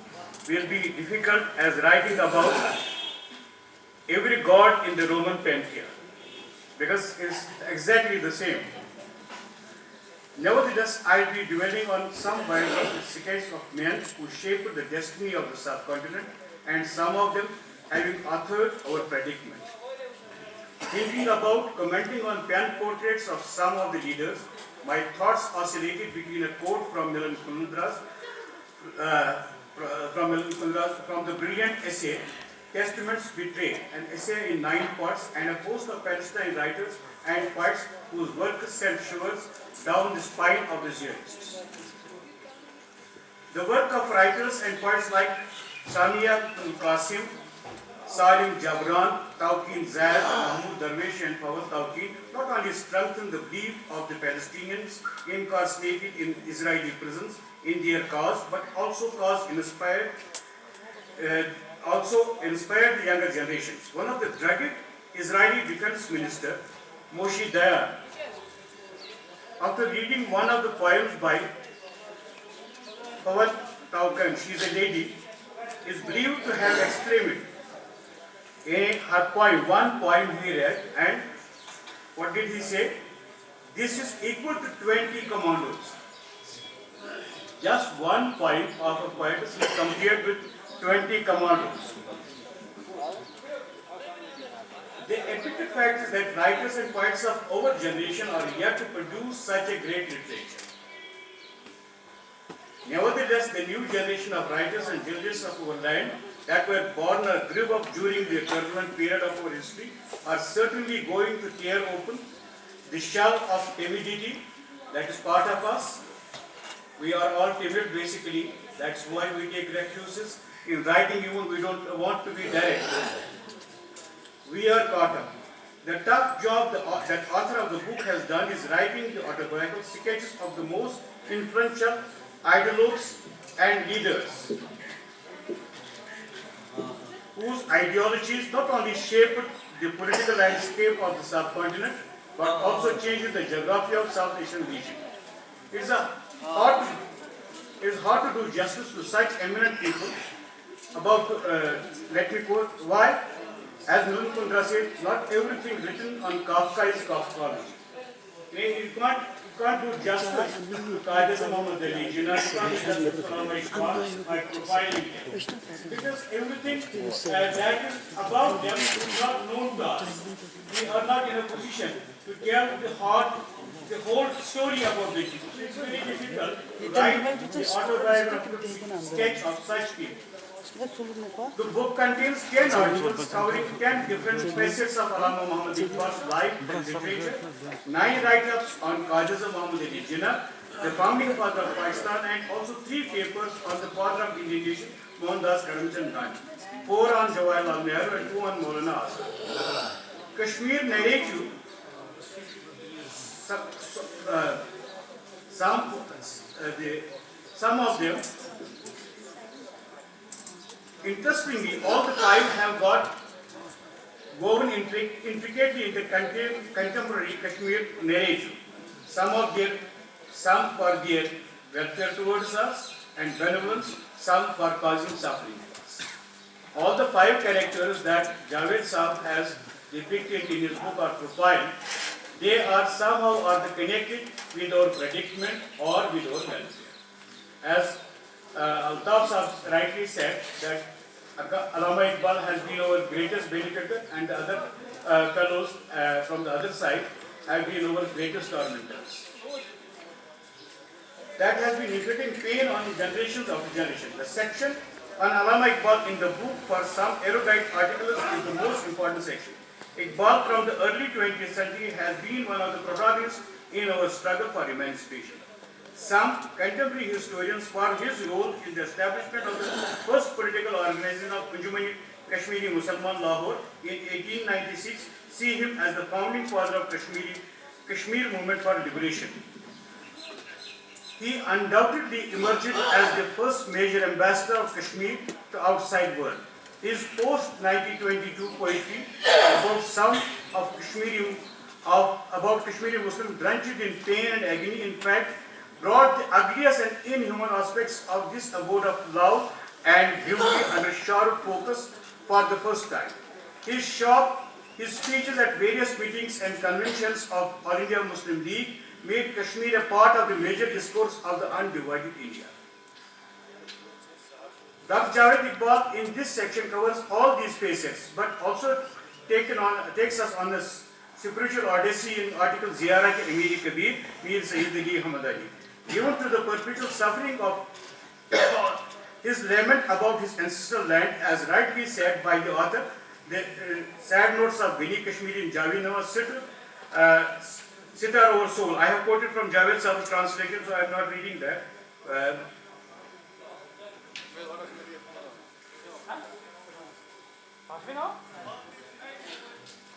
will be difficult as writing about every god in the Roman pantheon, because it's exactly the same. Nevertheless, I'll be dwelling on some biographical sketches of men who shaped the destiny of the subcontinent, and some of them having authored our predicament. Thinking about, commenting on pen portraits of some of the leaders, my thoughts oscillated between a quote from Milan Kundra's from the brilliant essay, Testaments Betrayed, an essay in 9 parts, and a host of Palestine writers and poets whose work sent shivers down the spine of the Zionists. The work of writers and poets like Samia Qasim, Salim Jabran, Tawqeen Zayed, Mahmoud Darwish, and Fawad Tawqeen not only strengthened the belief of the Palestinians incarcerated in Israeli prisons in their cause, but also inspired the younger generations. One of the drugged Israeli defense minister, Moshe Dayan, after reading one of the poems by Fawad Tawqeen, she is a lady, is believed to have exclaimed in her poem, one poem he read, and what did he say? This is equal to 20 commandos. Just one point of a quietus is compared with 20 commandos. The epic fact is that writers and poets of our generation are yet to produce such a great literature. Nevertheless, the new generation of writers and builders of our land that were born or grew up during the turbulent period of our history are certainly going to tear open the shell of timidity that is part of us. We are all timid basically, that's why we take refuges. In writing even we don't want to be direct. We are caught up. The tough job that author of the book has done is writing the autobiographical sketches of the most influential ideologues and leaders whose ideologies not only shaped the political landscape of the subcontinent but also changed the geography of South Asian region. It is hard to do justice to such eminent people. Let me quote why. As Nulun Kundra said, not everything written on Kafka is Kafkaology. You can't do justice to Qaida Muhammad Ali Jinnah, you can't do justice to Allama Iqbal by profiling them. Because everything that is about them is not known to us. We are not in a position to tell the whole story about the people. It's very difficult to write the autobiographical sketch of such people. The book contains 10 articles covering 10 different facets of Allama Muhammad Iqbal's life and literature, 9 write-ups on Qazi Muhammad Ali Jinnah, the founding father of Pakistan, and also 3 papers on the father of Indian nation, Mohandas Karamchand Gandhi, 4 on Jawaharlal Nehru and 2 on Maulana Azad. Kashmir narrative, some of them. Interestingly, all the 5 have got woven intricately in the contemporary Kashmir narrative. Some for their welfare towards us and benevolence, some for causing suffering to us. All the 5 characters that Javed Saab has depicted in his book or profile, they are somehow connected with our predicament or with our welfare. As Altaf Saab rightly said that Allama Iqbal has been our greatest benefactor and the other fellows from the other side have been our greatest tormentors. That has been inflicting pain on generations after generation. The section on Allama Iqbal in the book for some erudite articles is the most important section. Iqbal from the early 20th century has been one of the protagonists in our struggle for emancipation. Some contemporary historians for his role in the establishment of the first political organization of Anjuman Kashmiri Musalman Lahore in 1896 see him as the founding father of Kashmir movement for liberation. He undoubtedly emerged as the first major ambassador of Kashmir to outside world. His post-1922 poetry about some of Kashmiri Muslims drenched in pain and agony, in fact, brought the ugliest and inhuman aspects of this abode of love and beauty under sharp focus for the first time. His speeches at various meetings and conventions of All India Muslim League made Kashmir a part of the major discourse of the undivided India. Dr. Javed Iqbal in this section covers all these facets, but also takes us on a spiritual odyssey in article Ziyara ke Amir Kabir, Mir Sayyid Ali Hamad Ali. Given to the perpetual suffering of his lament about his ancestral land, as rightly said by the author, the sad notes of Bini Kashmiri in Javi Nawaz Sitar over soul. I have quoted from Javed Saab's translation, so I am not reading that.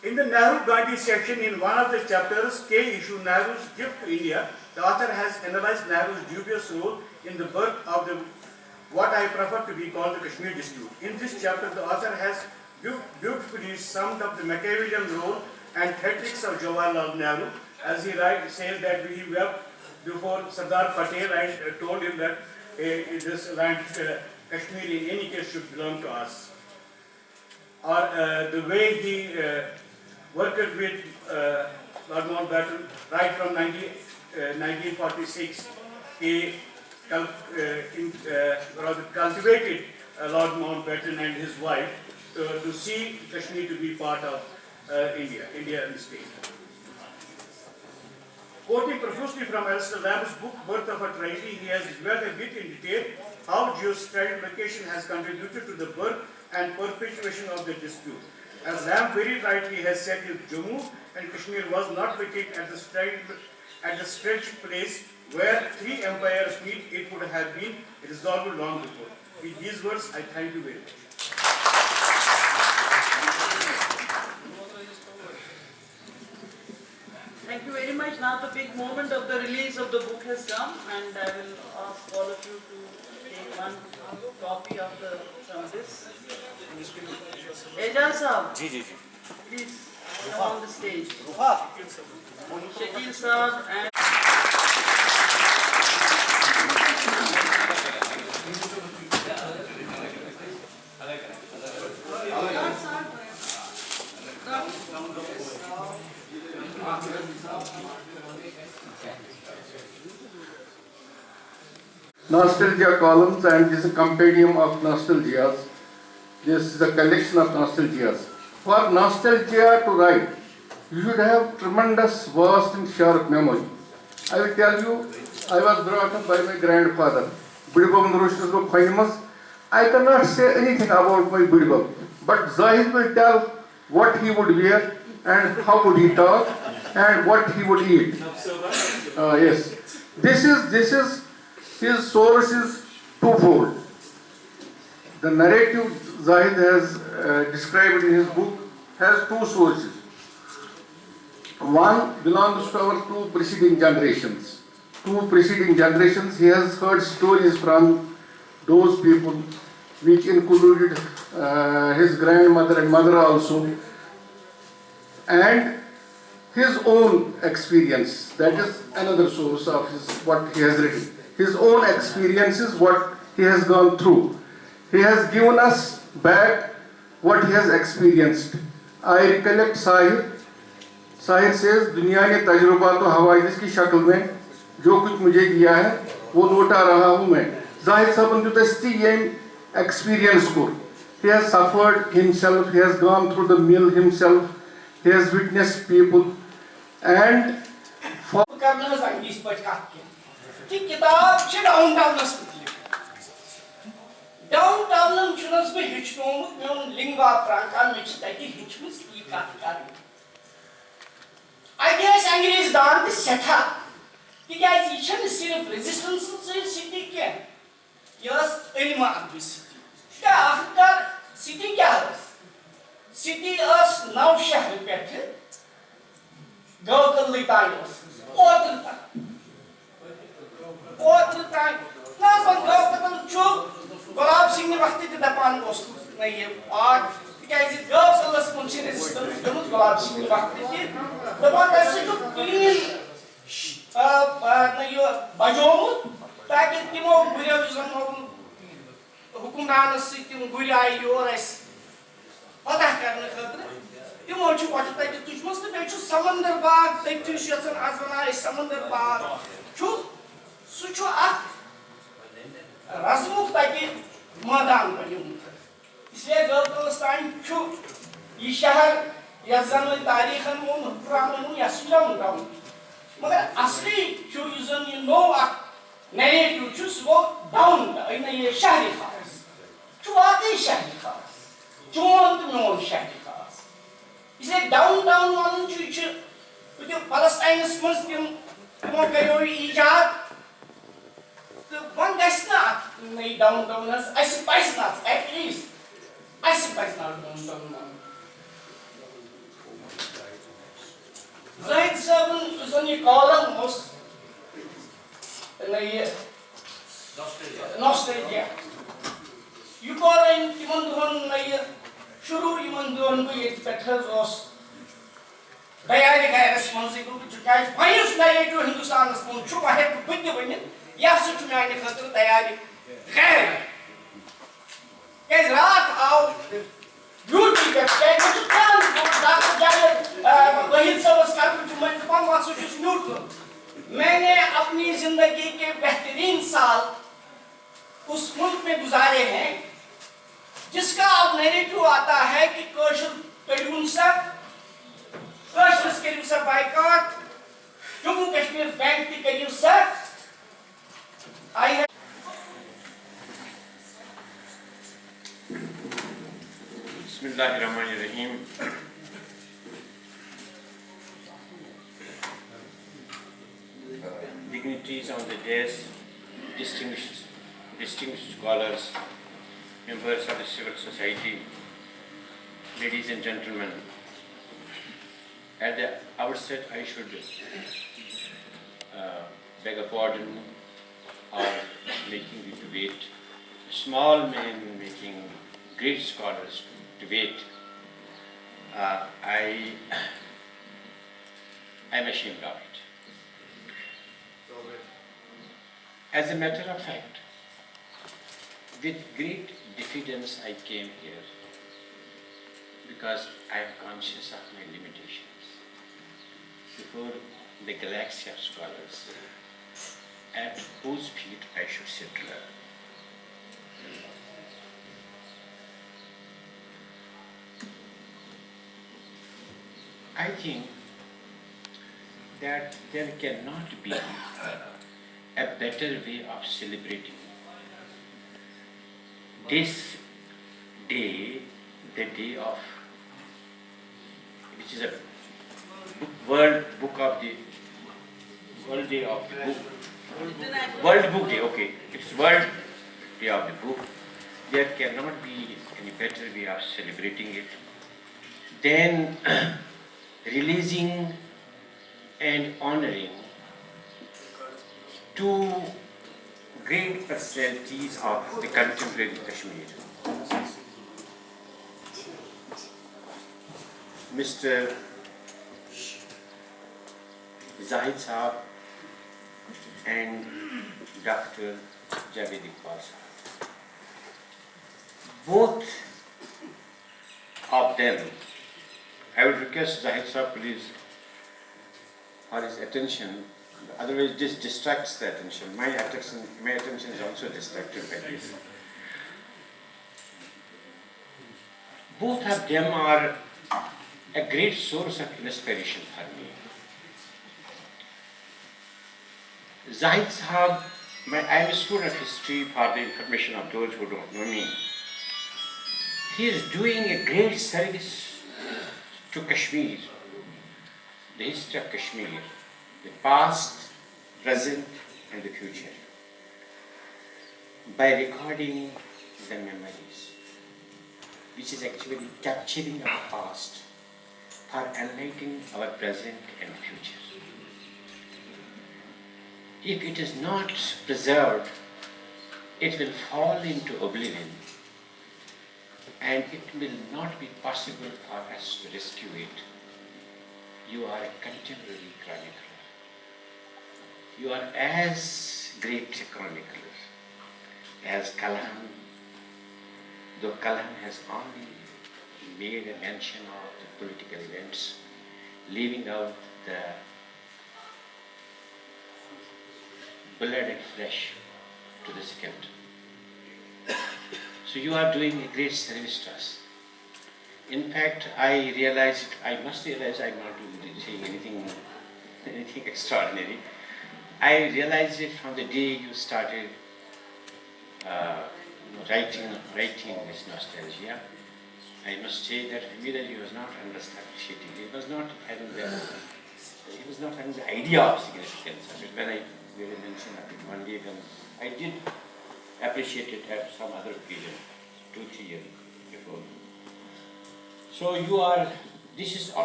In the Nehru Gandhi section, in one of the chapters, K issue Nehru's gift to India, the author has analyzed Nehru's dubious role in the birth of what I prefer to be called the Kashmir dispute. In this chapter, the author has beautifully summed up the Machiavellian role and tactics of Jawaharlal Nehru, as he says that he wept before Sardar Patel and told him that this land, Kashmir, in any case should belong to us. Or the way he worked with Lord Mountbatten, right from 1946, he cultivated Lord Mountbatten and his wife to see Kashmir to be part of India and the state. Quoting profusely from Alistair Lamb's book, Birth of a Tragedy, he has dwelt a bit in detail how geostratification has contributed to the birth and perpetuation of the dispute. As Lamb very rightly has said, if Jammu and Kashmir was not located at the stretched place where three empires meet, it would have been resolved long before. With these words, I thank you very much. Thank you very much. Now the big moment of the release of the book has come, and I will ask all of you to take one copy of this. Ejaz Sahab, please come on the stage. Shakil Sahab and Nostalgia columns, and this is a compendium of nostalgias. This is a collection of nostalgias. For nostalgia to write, you should have tremendous, vast and sharp memory. I will tell you, I was brought up by my grandfather. I cannot say anything about my Budibab, but Zahid will tell what he would wear and how would he talk and what he would eat. Yes, this is his source is twofold. The narrative Zahid has described in his book has two sources. One belongs to our two preceding generations. He has heard stories from those people, which included his grandmother and mother also, and his own experience. That is another source of what he has written. His own experiences, what he has gone through. He has given us back what he has experienced. I recollect Sahid says, दुनिया ने तजुर्बा तो हवाइज की शक्ल में जो कुछ मुझे दिया है वो लौटा रहा हूँ मैं. Zahid साहब ने तो experience को. He has suffered himself. He has gone through the mill himself. He has witnessed people and for कि किताब छ डाउनटाउनस डाउनटाउन छुनस बे हिचनोमुत मेन लिंगवा फ्रांका में छ तति हिचमुस ई कत कर आइडियास अंग्रेज दान ते सेठा कि क्या ई छन सिर्फ रेजिस्टेंस से सिटी के यस इल्मा अब्दुल सिटी क्या आफ्टर सिटी क्या है सिटी अस नौ शहर पेठ गौकल लितायस ओत्र टाइम ना सन गौकल चुप गुलाब सिंह ने वक्त ते दपान ओस नहीं ये आग क्या इज गौकलस मुंशी रेजिस्टेंस दमुत गुलाब सिंह ने वक्त ते दपान ऐसे तो क्लीन ना यो बजोमुत ताकि तिमो गुरियो जन हुकुमरान से तिम गुरियाई और ऐस पता करने खतर तिमो छु पट तति तुजमस ने बेछु समंदर बाग तति छन आजवना समंदर बाग छु सुचो आ रसमुख तति मैदान बनियोमुत इसलिए गौकलस्तान छु ये शहर या जन तारीखन मुन पुरान या सुलम गाउँ मगर असली छु युजन यु नो आ नैरेटिव छु वो डाउन इन ये शहरी खास छु वाकई शहरी खास चोन तो नोन शहरी खास इसलिए डाउनटाउन वालन छु छु फलस्तीन मज तिमो करो इजाद तो वन गस ना नहीं डाउनटाउन ऐसे पैस ना एटलीस्ट ऐसे पैस ना डाउनटाउन Zahid साहब जन ये कॉलम उस नहीं nostalgia you call in timan duhan नहीं शुरू इमन दुहन को ये पेट्रोल उस दया के गए responsible जो क्या है फाइनल नहीं जो हिंदुस्तान में छु बाहर बुद्ध बने या सुच में आने खतर तैयारी खैर के रात आओ beauty website, which is planned for Dr. Zahid Wahid Sabas Carpet Manipam Association Neutral. मैंने अपनी जिंदगी के बेहतरीन साल उस मुल्क में गुजारे हैं जिसका अब नैरेटिव आता है कि कश्मीर बाइकॉट जम्मू कश्मीर बैंक की करीब सर आई है Bismillahirrahmanirrahim. Dignitaries on the dais, distinguished scholars, members of the civil society, ladies and gentlemen. At the outset, I should beg a pardon of making the debate. Small men making great scholars debate. I'm ashamed of it. As a matter of fact, with great diffidence I came here because I am conscious of my limitations. Before the galaxy of scholars, at whose feet I should sit to learn. I think that there cannot be a better way of celebrating this day, the day of, which is a World Day of the Book. World Book Day, okay. It's World Day of the Book. There cannot be any better way of celebrating it than releasing and honoring two great personalities of the contemporary Kashmir. Mr. Zahid Saab and Dr. Javed Iqbal Saab. Both of them, I would request Zahid Saab please for his attention, otherwise this distracts the attention. My attention is also distracted by this. Both of them are a great source of inspiration for me. Zahid Sahab, I am a student of history for the information of those who don't know me. He is doing a great service to Kashmir, the history of Kashmir, the past, present and the future, by recording the memories, which is actually capturing our past for enlightening our present and future. If it is not preserved, it will fall into oblivion and it will not be possible for us to rescue it. You are a contemporary chronicler. You are as great a chronicler as Kalam, though Kalam has only made a mention of the political events, leaving out the blood and flesh to the skeleton. So you are doing a great service to us. In fact, I must realize I'm not saying anything extraordinary. I realized it from the day you started writing this nostalgia. I must say that immediately was not appreciating. He was not having the idea of significance of it. When I made a mention of it one day, when I did appreciate it at some other occasion, 2-3 years before. So you are,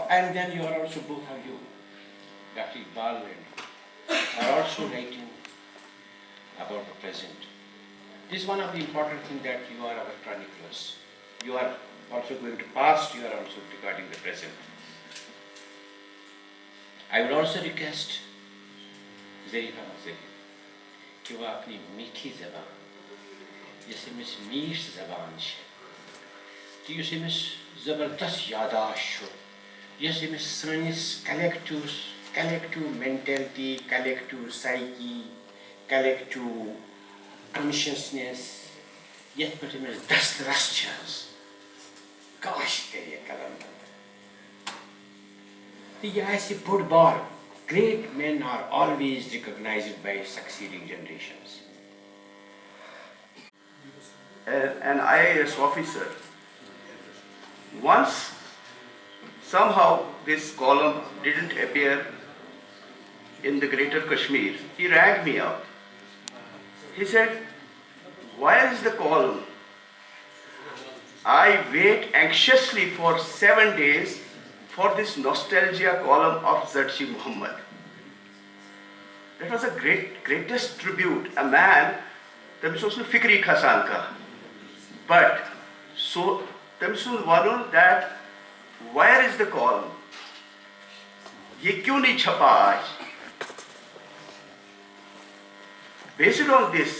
and then you are also, both of you, Dr. Iqbal and are also writing about the present. This is one of the important things, that you are our chroniclers. You are also going to past, you are also regarding the present. I would also request Zarifa Mazari कि वो अपनी मीठी ज़बान, जैसे मीठ ज़बान है, تہٕ یُس أمِس زبردست یاداشت چھُ یۄس أمِس سٲنِس کلیکٹِو مینٹیلٹی کلیکٹِو سایکی کلیکٹِو کانشیسنیس یَتھ پٮ۪ٹھ أمِس دسترس چھِ حظ کاش کَرِ یہِ قلم بنٛد تہٕ یہِ آسہِ بوٚڑ بار great men are always recognized by succeeding generations. An IAS officer, once somehow this column didn't appear in the Greater Kashmir, he rang me up. He said, "Where is the column? I wait anxiously for 7 days for this nostalgia column of Zahid Muhammad." That was a greatest tribute. A man, तमिस ओस फिक्री खसान का, but so तमिस वनुन that where is the column? ये क्यों नहीं छपा आज? Based on this,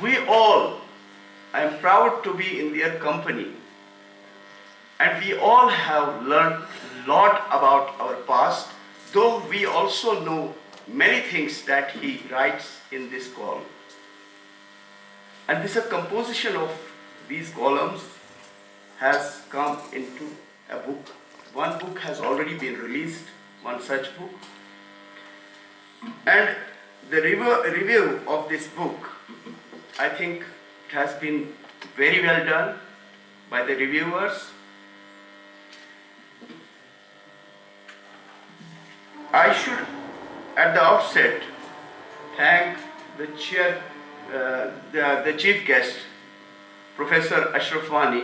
we all, I am proud to be in their company, and we all have learned a lot about our past, though we also know many things that he writes in this column. And this composition of these columns has come into a book. One book has already been released, one such book. And the review of this book, I think it has been very well done by the reviewers. I should, at the outset, thank the the chief guest, Professor Ashraf Wani,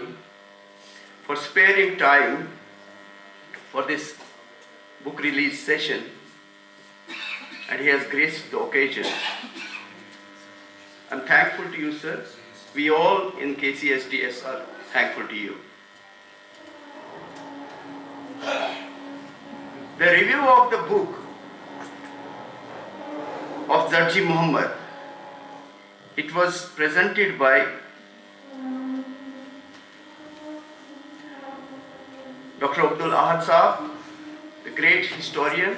for sparing time for this book release session, and he has graced the occasion. I'm thankful to you, sir. We all in KCSDS are thankful to you. The review of the book of Zahid Muhammad, it was presented by Dr. Abdul Ahad Saab, the great historian,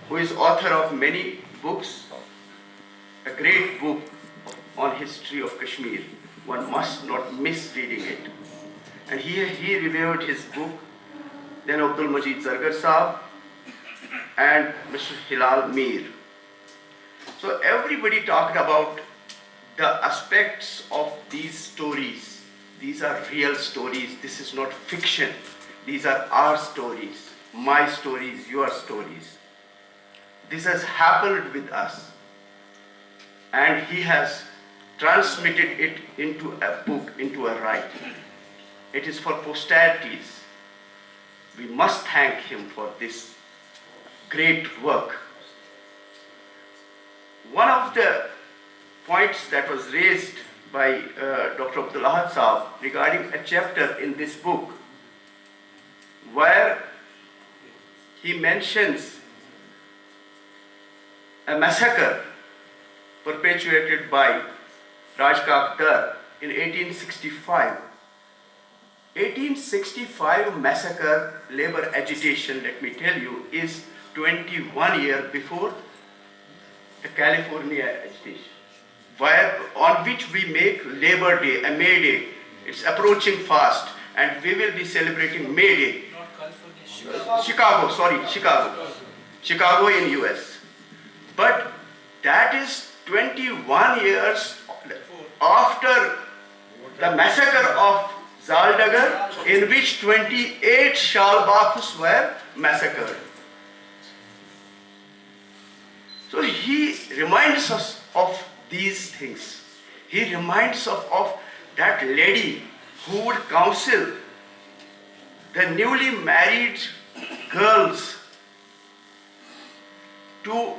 who is author of many books, a great book on history of Kashmir. One must not miss reading it. And he reviewed his book. Then Abdul Majid Zargar Saab and Mr. Hilal Mir. So everybody talked about the aspects of these stories. These are real stories. This is not fiction. These are our stories, my stories, your stories. This has happened with us. And he has transmitted it into a book, into a writing. It is for posterities. We must thank him for this great work. One of the points that was raised by Dr. Abdul Ahad Saab regarding a chapter in this book where he mentions a massacre perpetuated by Raj Kakdar in 1865. 1865 massacre, labor agitation, let me tell you, is 21 years before the California agitation, on which we make Labor Day, a May Day. It's approaching fast, and we will be celebrating May Day. Chicago in US. But that is 21 years after the massacre of Zaldagar, in which 28 Shalbafs were massacred. So he reminds us of these things. He reminds us of that lady who would counsel the newly married girls to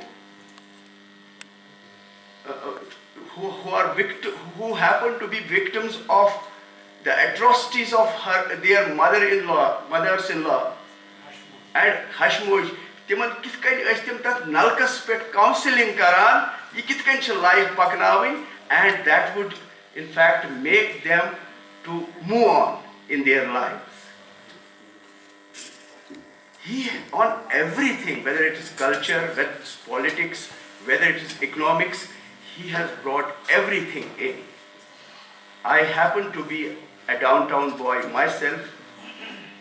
who happen to be victims of the atrocities of their mothers-in-law, and Hashmoj. Timan kith kain ais tim tat nalkas pet counseling karan, ye kith kain life paknawin, and that would in fact make them to move on in their lives. He, on everything, whether it is culture, whether it is politics, whether it is economics, he has brought everything in. I happen to be a downtown boy myself,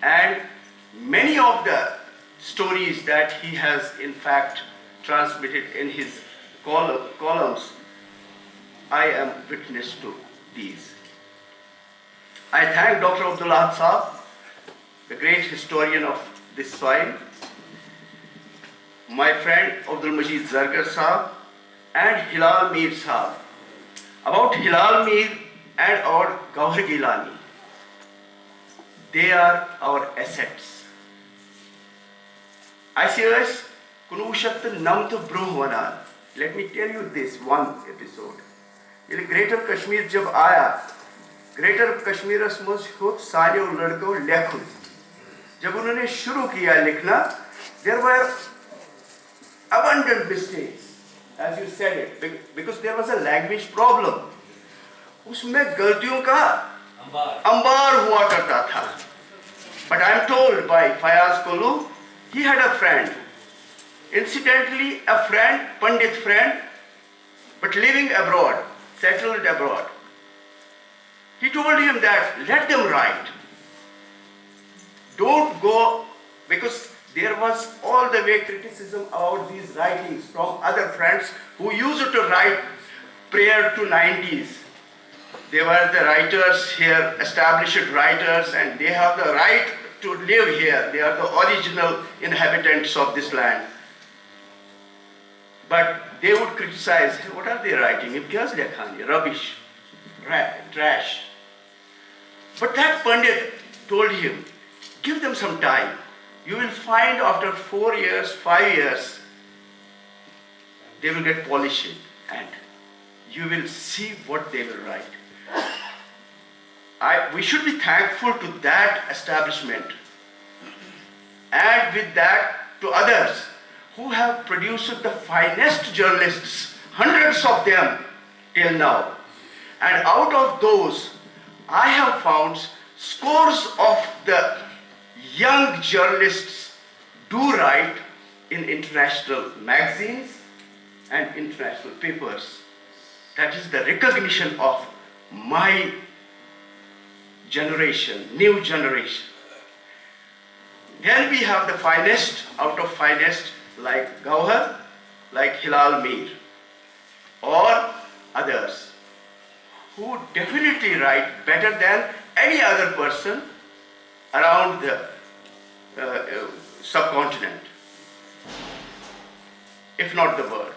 and many of the stories that he has in fact transmitted in his columns, I am witness to these. I thank Dr. Abdul Ahad Saab, the great historian of this soil, my friend Abdul Majid Zargar Saab, and Hilal Mir Saab. About Hilal Mir and our Gauhar Gilani, they are our assets. ICOS Kunushat Namt Bruhwanan. Let me tell you this one episode. In Greater Kashmir jab aaya, Greater Kashmir mos khud sare ladko lekhun. जब उन्होंने शुरू किया लिखना, there were abundant mistakes, as you said it, because there was a language problem. उसमें गलतियों का अंबार हुआ करता था. But I am told by Fayaz Kolu, he had a friend, incidentally a friend, Pandit friend, but living abroad, settled abroad. He told him that let them write. Don't go, because there was all the way criticism about these writings from other friends who used to write prior to 90s. They were the writers here, established writers, and they have the right to live here. They are the original inhabitants of this land. But they would criticize, hey, what are they writing? Rubbish, trash. But that Pandit told him, give them some time. You will find after 4 years, 5 years, they will get polishing and you will see what they will write. We should be thankful to that establishment and with that to others who have produced the finest journalists, hundreds of them till now. And out of those, I have found scores of the young journalists do write in international magazines and international papers. That is the recognition of my generation, new generation. Then we have the finest out of finest like Gauhar, like Hilal Mir, or others who definitely write better than any other person around the subcontinent, if not the world.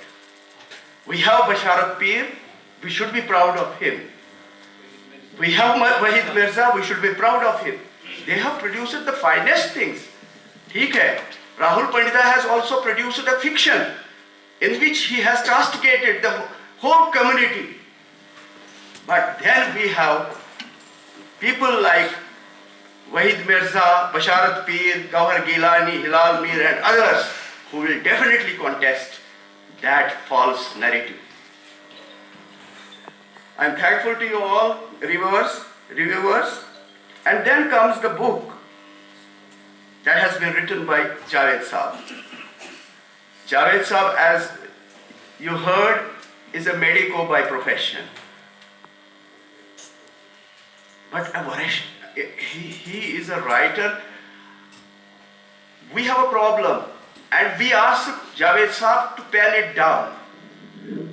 We have Basharat Pir, we should be proud of him. We have Wahid Mirza, we should be proud of him. They have produced the finest things. Rahul Pandita has also produced a fiction in which he has castigated the whole community. But then we have people like Wahid Mirza, Basharat Pir, Gauhar Gilani, Hilal Mir and others who will definitely contest that false narrative. I am thankful to you all, reviewers, and then comes the book that has been written by Javed Saab. Javed Saab, as you heard, is a medico by profession. But he is a writer. We have a problem and we asked Javed Saab to pen it down.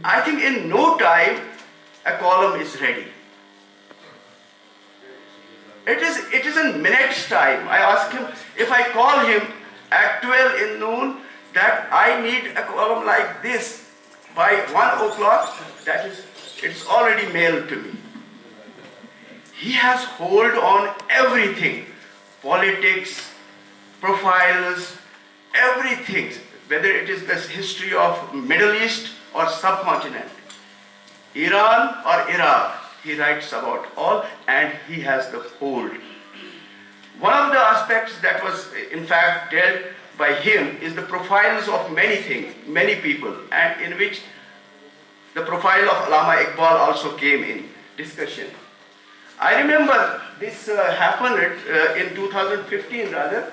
I think in no time a column is ready. It is in minutes time. I asked him, if I call him at 12 in noon, that I need a column like this by 1 o'clock, it's already mailed to me. He has hold on everything, politics, profiles, everything, whether it is the history of Middle East or subcontinent, Iran or Iraq, he writes about all and he has the hold. One of the aspects that was in fact dealt by him is the profiles of many things, many people, and in which the profile of Allama Iqbal also came in discussion. I remember this happened in 2015 rather,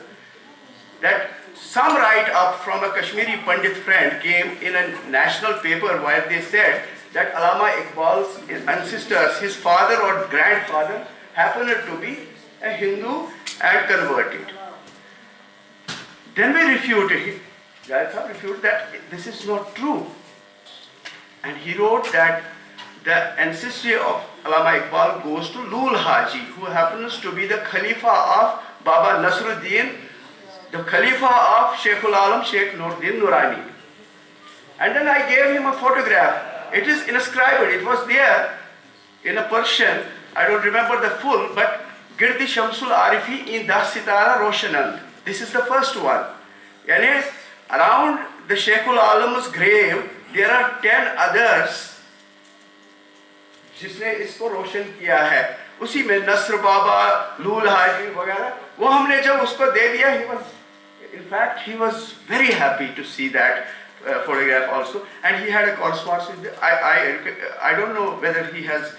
that some write-up from a Kashmiri Pandit friend came in a national paper where they said that Allama Iqbal's ancestors, his father or grandfather, happened to be a Hindu and converted. Then we refuted, Zahid Sahab refuted that this is not true. And he wrote that the ancestry of Allama Iqbal goes to Lul Haji, who happens to be the Khalifa of Baba Nasruddin, the Khalifa of Sheikhul Alam Sheikh Nuruddin Nurani. And then I gave him a photograph. It is inscribed, it was there in a Persian, I don't remember the full, but Girdi Shamsul Arifi in Das Sitara Roshanand. This is the first one. Yani, around the Sheikhul Alam's grave, there are 10 others जिसने इसको रोशन किया है. उसी में नस्र बाबा, lol हाजी वगैरह, वो हमने जब उसको दे दिया, in fact, he was very happy to see that photograph also, and he had a correspondence with I don't know whether he has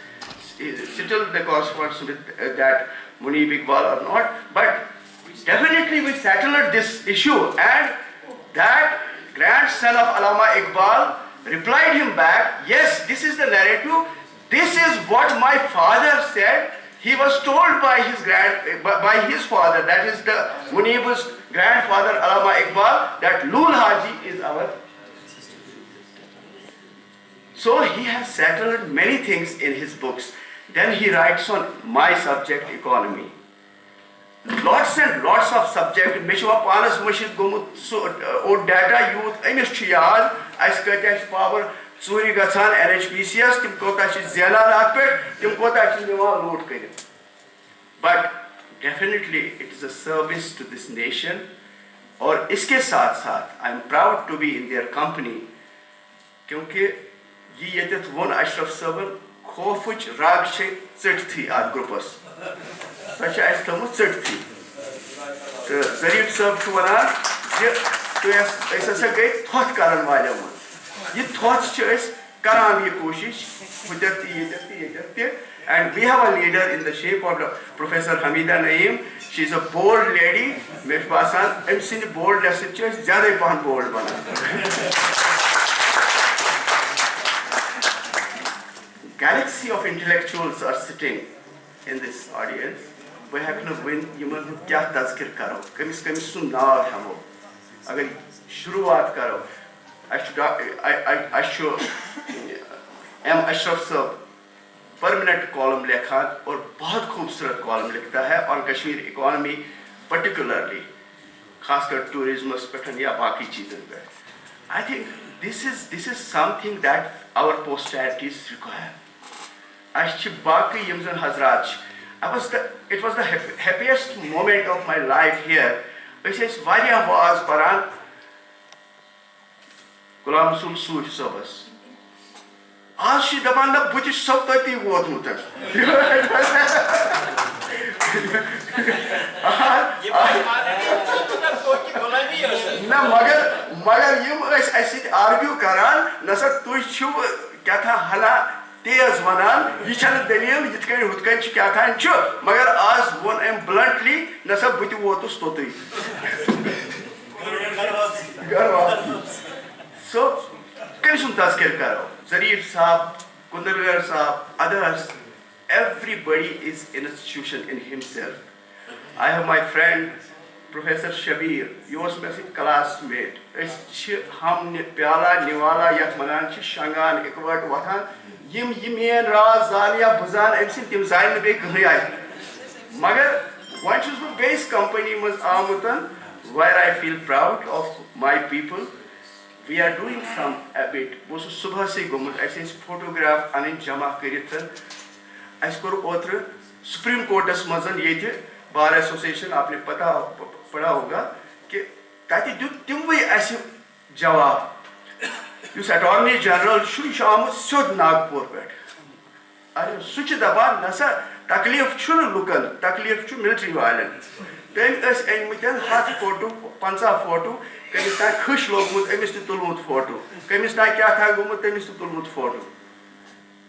settled the correspondence with that Munib Iqbal or not, but definitely we settled this issue, and that grandson of Allama Iqbal replied him back, yes, this is the narrative, this is what my father said. He was told by his father, that is the Munib's grandfather Allama Iqbal, that Lul Haji is our. So he has settled many things in his books. Then he writes on my subject, economy. Lots and lots of subject. Meshwa Panas Mashid Gumut or data youth, Amishiyal, Iskatash power, Suri Gatsan, NHPCS, Tim Kotashi Zela Lakpet, Tim Kotashi Nima Road Kaya. But definitely it is a service to this nation. Or iske saath saath, I am proud to be in their company. Kyunki ye yetet won Ashraf Saban, Khofuch Rag She Zit our groupers. Such as Thomas Zit. Zarif Sab Chuana, to as a great thought Karan Vajaman. Ye thoughts choice, Karan Koshish, Hujati, and we have a leader in the shape of Professor Hamida Naeem. She is a bold lady. Meshbasan, I'm seeing bold lesson choice, Jade Pan bold bana. Galaxy of intellectuals are sitting in this audience. We have to win human kya tazkir karo. Kamis sun naam hamo. Agar shuruaat karo. I should am Ashraf Sab permanent column लिखा और बहुत खूबसूरत column लिखता है और Kashmir economy particularly खासकर tourism पे या बाकी चीज़ों पे. I think this is something that our posterities require. Ashi बाकी यमजन हजरात, it was the happiest moment of my life here. It's वारिया वाज परान गुलाम रसूल सूफ सबस. आज she दबाना बुझ सब तती वोट मुतर. ना मगर ये ऐसे आर्ग्यू करान नसर तू छु क्या था हला तेज वनान ये चल दलील ये हुतकन क्या था छु मगर आज वन एम ब्लंटली नसर बुझ वोट स्तोती. So कहीं सुन तस्कर करो. Zarif Saab, Kundargar Saab, others, everybody is an institution in himself. I have my friend, Professor Shabir, he was my classmate. Ham Pyala, Niwala, Yatmanan, Shangan, Ekwat, Watan, Yim Yimian, Raz, Zania, Buzan, and Sintim Zain, Big Riai. Magar, one choose the base company was Amutan, where I feel proud of my people. We are doing some a bit. Was subha se gumut. I say photograph anin jama kiritan. I score author Supreme Court as mazan ye the Bar Association. आपने पढ़ा होगा कि ताकि तुम भी ऐसे जवाब. This Attorney General शुरू शाम सुध नागपुर बैठ. अरे सुच दबा नसा तकलीफ शुरू लुकन तकलीफ चु military violence. Then as en miten हाथ photo 50 photo. Kamis na khush logmut emis tu tulmut photo. Kamis na kya tha gumut emis tu tulmut photo.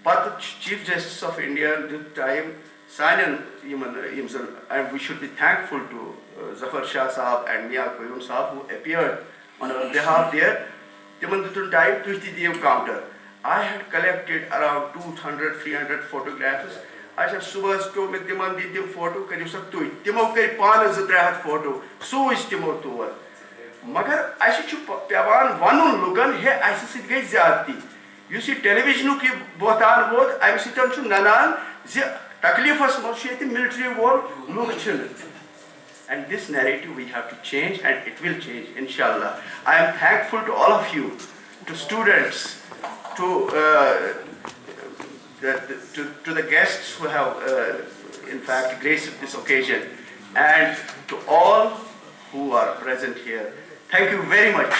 But Chief Justice of India at the time and we should be thankful to Zafar Shah Saab and Mia Koyum Saab who appeared on our behalf there. Time to the counter. I had collected around 200-300 photographs. I said, Subhas to me Timan did photo, can you say to it? Timo Kay Pan is a photo, so is Timo to her. Magar, I should Pavan one Lugan, here I see Zati. You see television, Botan Wod, I'm sitting to Nanan, Taklifas Moshe, military war, Lukshin. And this narrative we have to change, and it will change, inshallah. I am thankful to all of you, to students, to the guests who have, in fact, graced this occasion, and to all who are present here. Thank you very much.